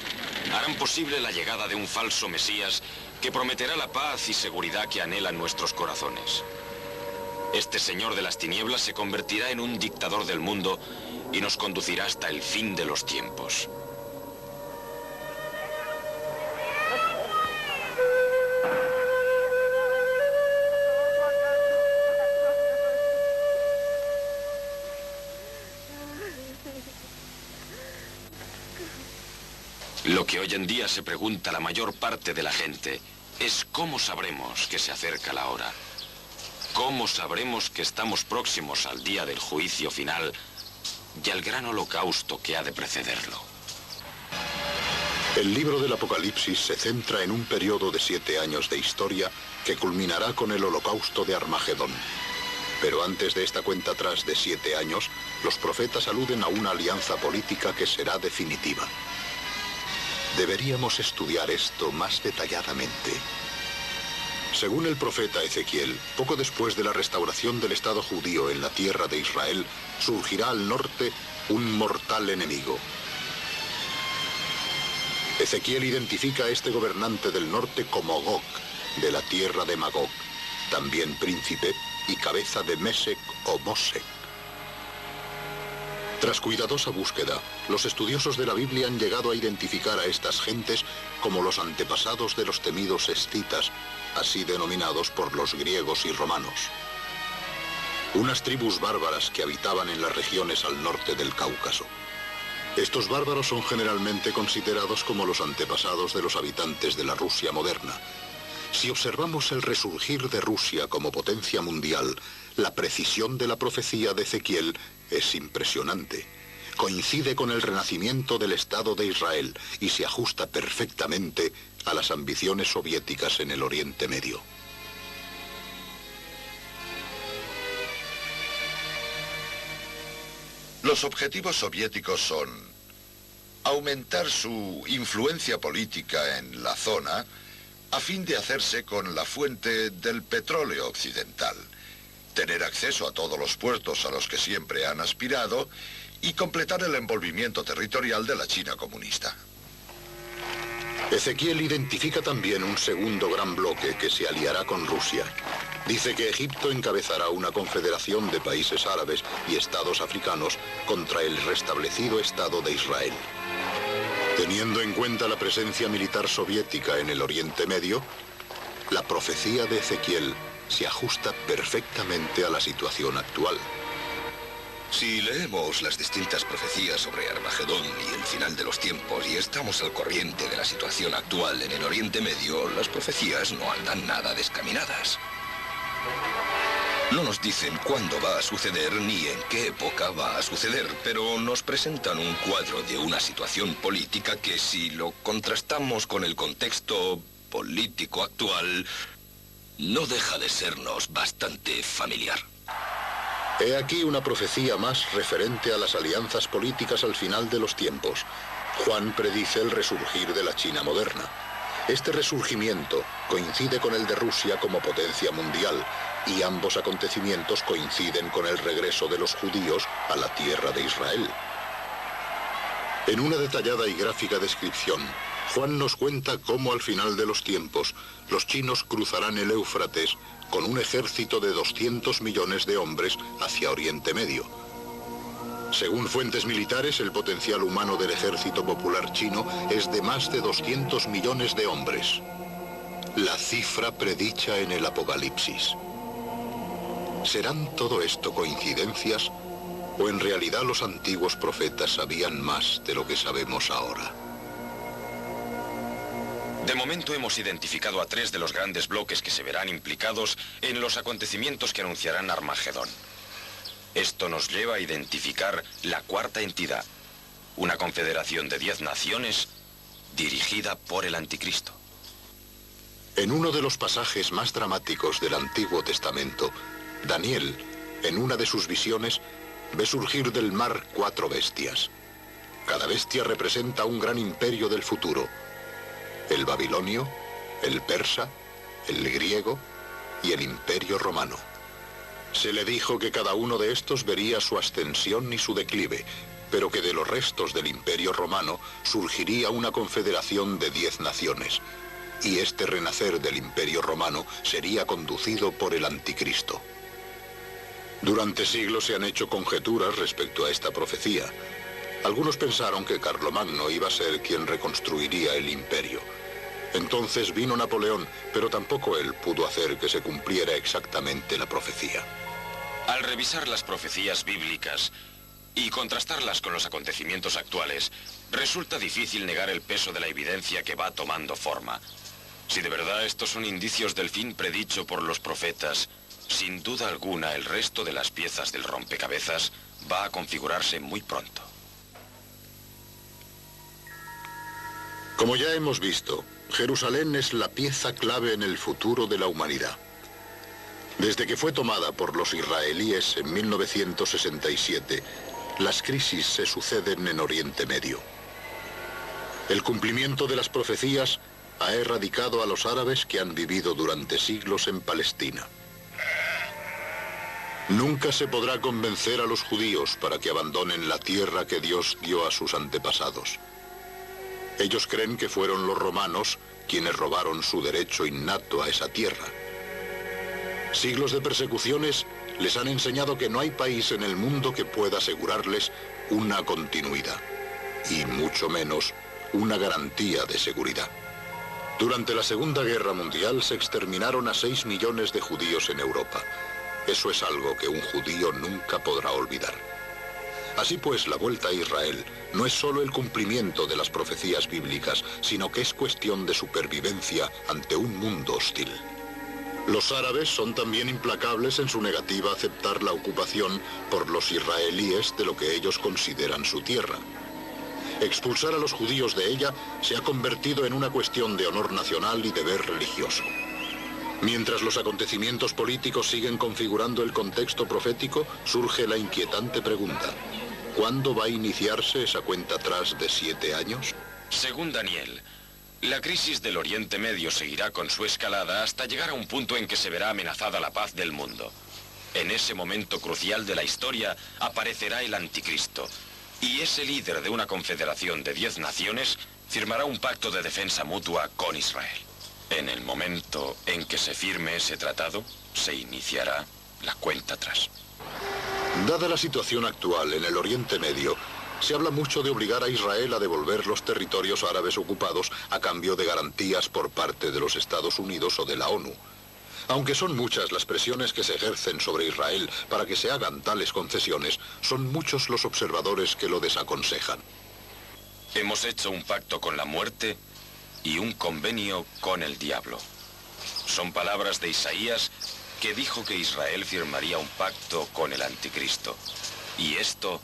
harán posible la llegada de un falso Mesías que prometerá la paz y seguridad que anhelan nuestros corazones. Este señor de las tinieblas se convertirá en un dictador del mundo y nos conducirá hasta el fin de los tiempos. Lo que hoy en día se pregunta la mayor parte de la gente es cómo sabremos que se acerca la hora. ¿Cómo sabremos que estamos próximos al día del juicio final y al gran holocausto que ha de precederlo? El libro del Apocalipsis se centra en un periodo de 7 años de historia que culminará con el holocausto de Armagedón. Pero antes de esta cuenta atrás de 7 años, los profetas aluden a una alianza política que será definitiva. Deberíamos estudiar esto más detalladamente. Según el profeta Ezequiel, poco después de la restauración del Estado judío en la tierra de Israel, surgirá al norte un mortal enemigo. Ezequiel identifica a este gobernante del norte como Gog, de la tierra de Magog, también príncipe y cabeza de Mesec o Mosec. Tras cuidadosa búsqueda, los estudiosos de la Biblia han llegado a identificar a estas gentes como los antepasados de los temidos escitas, así denominados por los griegos y romanos. Unas tribus bárbaras que habitaban en las regiones al norte del Cáucaso. Estos bárbaros son generalmente considerados como los antepasados de los habitantes de la Rusia moderna. Si observamos el resurgir de Rusia como potencia mundial, la precisión de la profecía de Ezequiel es impresionante. Coincide con el renacimiento del Estado de Israel y se ajusta perfectamente a las ambiciones soviéticas en el Oriente Medio. Los objetivos soviéticos son aumentar su influencia política en la zona a fin de hacerse con la fuente del petróleo occidental, tener acceso a todos los puertos a los que siempre han aspirado y completar el envolvimiento territorial de la China comunista. Ezequiel identifica también un segundo gran bloque que se aliará con Rusia. Dice que Egipto encabezará una confederación de países árabes y estados africanos contra el restablecido Estado de Israel. Teniendo en cuenta la presencia militar soviética en el Oriente Medio, la profecía de Ezequiel se ajusta perfectamente a la situación actual. Si leemos las distintas profecías sobre Armagedón y el final de los tiempos y estamos al corriente de la situación actual en el Oriente Medio, las profecías no andan nada descaminadas. No nos dicen cuándo va a suceder ni en qué época va a suceder, pero nos presentan un cuadro de una situación política que, si lo contrastamos con el contexto político actual, no deja de sernos bastante familiar. He aquí una profecía más referente a las alianzas políticas al final de los tiempos. Juan predice el resurgir de la China moderna. Este resurgimiento coincide con el de Rusia como potencia mundial, y ambos acontecimientos coinciden con el regreso de los judíos a la tierra de Israel. En una detallada y gráfica descripción, Juan nos cuenta cómo al final de los tiempos los chinos cruzarán el Éufrates con un ejército de 200 millones de hombres hacia Oriente Medio. Según fuentes militares, el potencial humano del ejército popular chino es de más de 200 millones de hombres. La cifra predicha en el Apocalipsis. ¿Serán todo esto coincidencias o en realidad los antiguos profetas sabían más de lo que sabemos ahora? De momento hemos identificado a 3 de los grandes bloques que se verán implicados en los acontecimientos que anunciarán Armagedón. Esto nos lleva a identificar la cuarta entidad, una confederación de 10 naciones dirigida por el Anticristo. En uno de los pasajes más dramáticos del Antiguo Testamento, Daniel, en una de sus visiones, ve surgir del mar 4 bestias. Cada bestia representa un gran imperio del futuro: el babilonio, el persa, el griego y el imperio romano. Se le dijo que cada uno de estos vería su ascensión y su declive, pero que de los restos del Imperio Romano surgiría una confederación de 10 naciones, y este renacer del Imperio Romano sería conducido por el Anticristo. Durante siglos se han hecho conjeturas respecto a esta profecía. Algunos pensaron que Carlomagno iba a ser quien reconstruiría el imperio. Entonces vino Napoleón, pero tampoco él pudo hacer que se cumpliera exactamente la profecía. Al revisar las profecías bíblicas y contrastarlas con los acontecimientos actuales, resulta difícil negar el peso de la evidencia que va tomando forma. Si de verdad estos son indicios del fin predicho por los profetas, sin duda alguna el resto de las piezas del rompecabezas va a configurarse muy pronto. Como ya hemos visto, Jerusalén es la pieza clave en el futuro de la humanidad. Desde que fue tomada por los israelíes en 1967, las crisis se suceden en Oriente Medio. El cumplimiento de las profecías ha erradicado a los árabes que han vivido durante siglos en Palestina. Nunca se podrá convencer a los judíos para que abandonen la tierra que Dios dio a sus antepasados. Ellos creen que fueron los romanos quienes robaron su derecho innato a esa tierra. Siglos de persecuciones les han enseñado que no hay país en el mundo que pueda asegurarles una continuidad, y mucho menos una garantía de seguridad. Durante la Segunda Guerra Mundial se exterminaron a 6 millones de judíos en Europa. Eso es algo que un judío nunca podrá olvidar. Así pues, la vuelta a Israel no es solo el cumplimiento de las profecías bíblicas, sino que es cuestión de supervivencia ante un mundo hostil. Los árabes son también implacables en su negativa a aceptar la ocupación por los israelíes de lo que ellos consideran su tierra. Expulsar a los judíos de ella se ha convertido en una cuestión de honor nacional y deber religioso. Mientras los acontecimientos políticos siguen configurando el contexto profético, surge la inquietante pregunta: ¿cuándo va a iniciarse esa cuenta atrás de 7 años? Según Daniel, la crisis del Oriente Medio seguirá con su escalada hasta llegar a un punto en que se verá amenazada la paz del mundo. En ese momento crucial de la historia aparecerá el Anticristo, y ese líder de una confederación de 10 naciones firmará un pacto de defensa mutua con Israel. En el momento en que se firme ese tratado, se iniciará la cuenta atrás. Dada la situación actual en el Oriente Medio, se habla mucho de obligar a Israel a devolver los territorios árabes ocupados a cambio de garantías por parte de los Estados Unidos o de la ONU. Aunque son muchas las presiones que se ejercen sobre Israel para que se hagan tales concesiones, son muchos los observadores que lo desaconsejan. Hemos hecho un pacto con la muerte y un convenio con el diablo. Son palabras de Isaías, que dijo que Israel firmaría un pacto con el Anticristo, y esto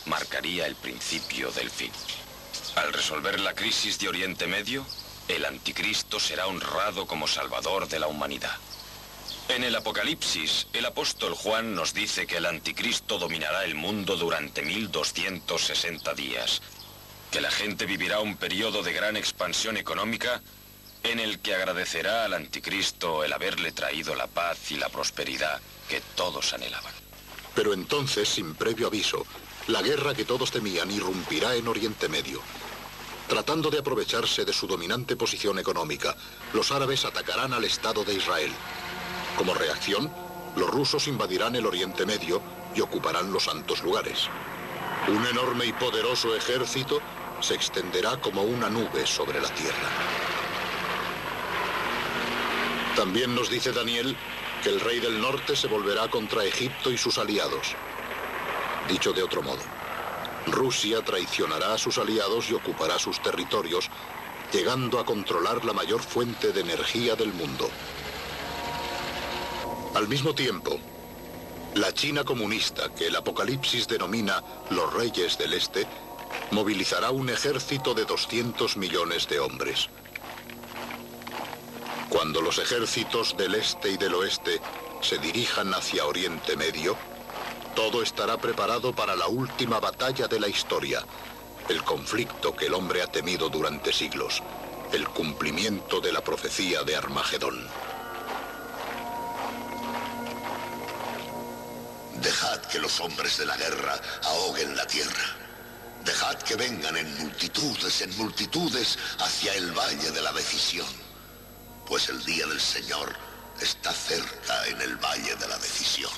marcaría el principio del fin. Al resolver la crisis de Oriente Medio, el Anticristo será honrado como salvador de la humanidad. En el Apocalipsis, el apóstol Juan nos dice que el Anticristo dominará el mundo durante 1260 días, que la gente vivirá un periodo de gran expansión económica en el que agradecerá al Anticristo el haberle traído la paz y la prosperidad que todos anhelaban. Pero entonces, sin previo aviso, la guerra que todos temían irrumpirá en Oriente Medio. Tratando de aprovecharse de su dominante posición económica, los árabes atacarán al Estado de Israel. Como reacción, los rusos invadirán el Oriente Medio y ocuparán los santos lugares. Un enorme y poderoso ejército se extenderá como una nube sobre la tierra. También nos dice Daniel que el rey del norte se volverá contra Egipto y sus aliados. Dicho de otro modo, Rusia traicionará a sus aliados y ocupará sus territorios, llegando a controlar la mayor fuente de energía del mundo. Al mismo tiempo, la China comunista, que el Apocalipsis denomina los Reyes del Este, movilizará un ejército de 200 millones de hombres. Cuando los ejércitos del este y del oeste se dirijan hacia Oriente Medio, todo estará preparado para la última batalla de la historia, el conflicto que el hombre ha temido durante siglos, el cumplimiento de la profecía de Armagedón. Dejad que los hombres de la guerra ahoguen la tierra. Dejad que vengan en multitudes hacia el valle de la decisión, pues el día del Señor está cerca en el valle de la decisión.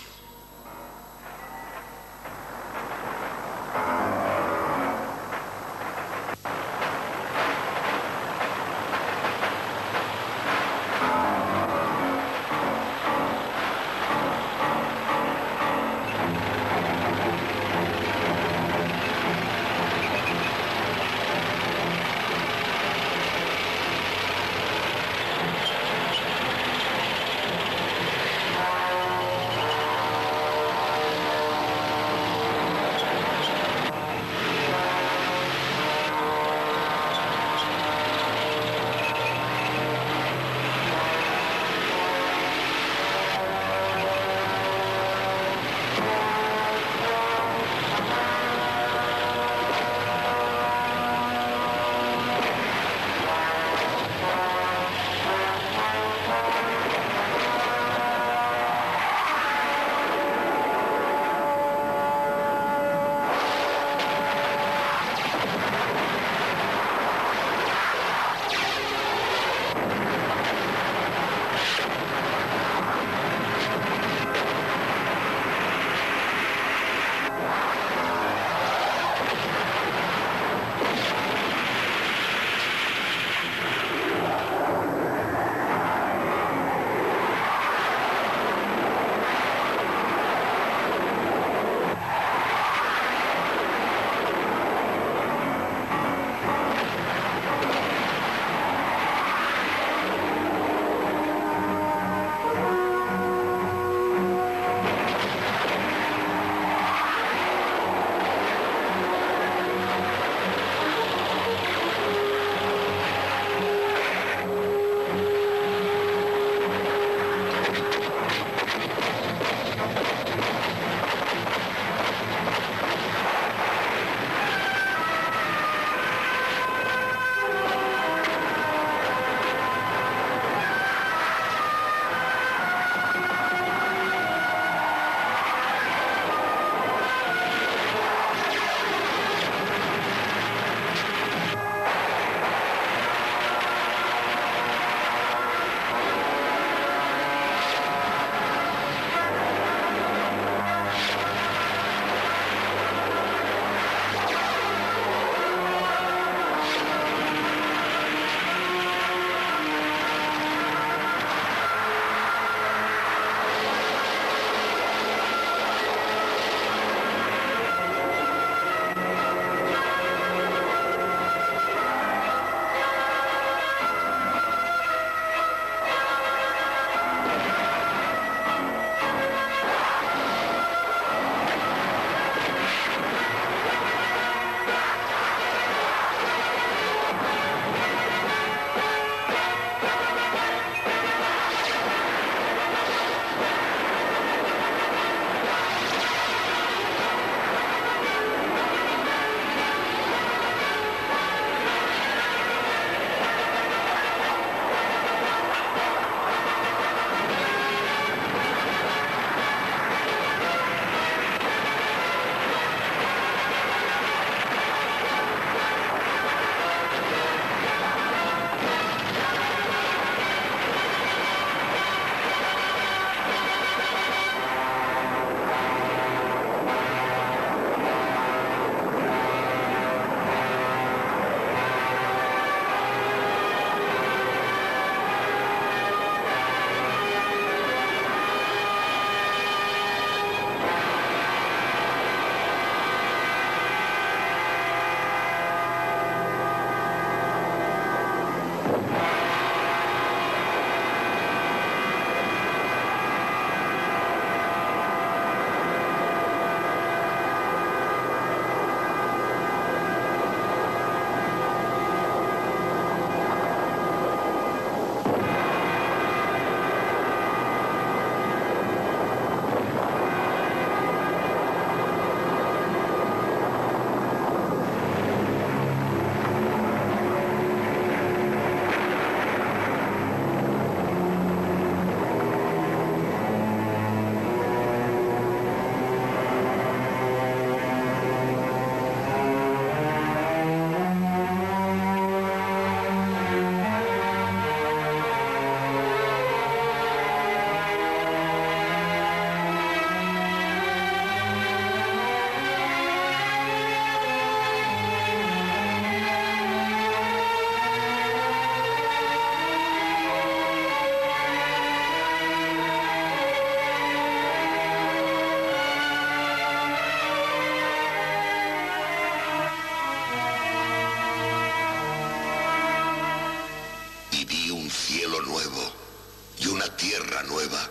tierra nueva,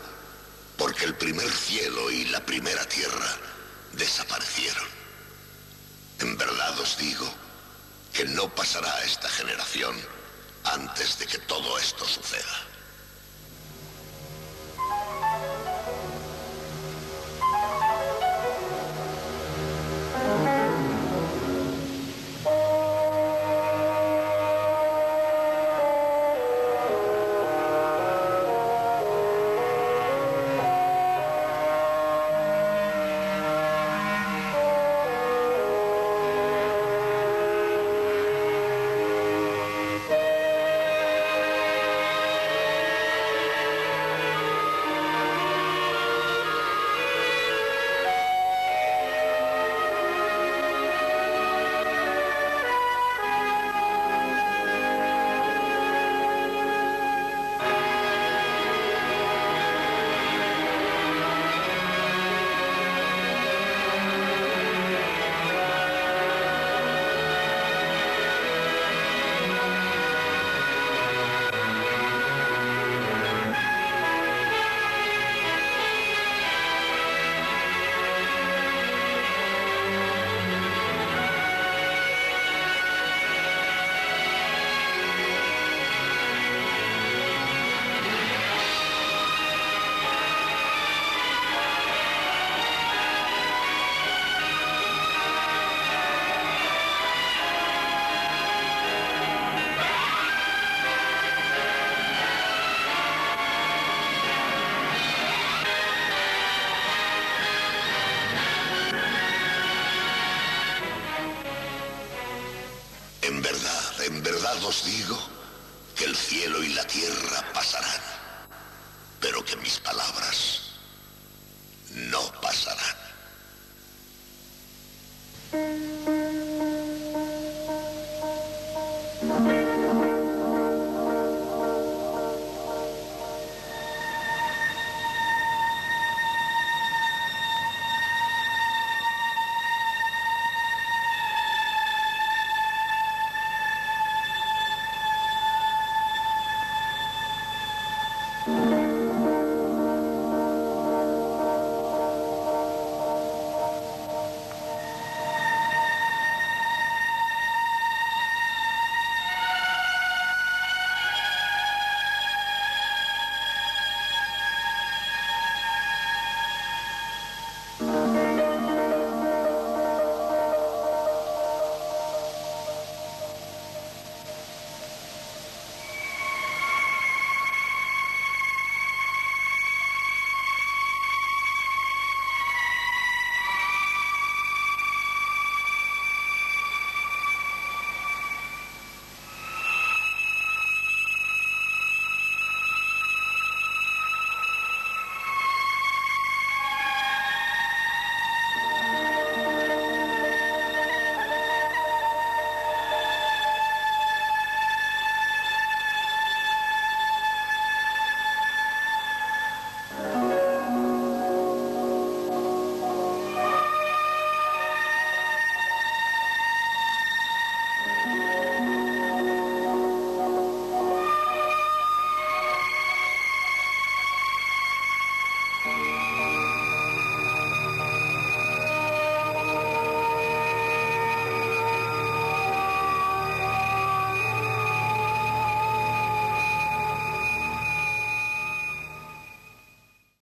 porque el primer cielo y la primera tierra desaparecieron. En verdad os digo que no pasará esta generación antes de que todo esto suceda. En verdad os digo que el cielo y la tierra pasarán,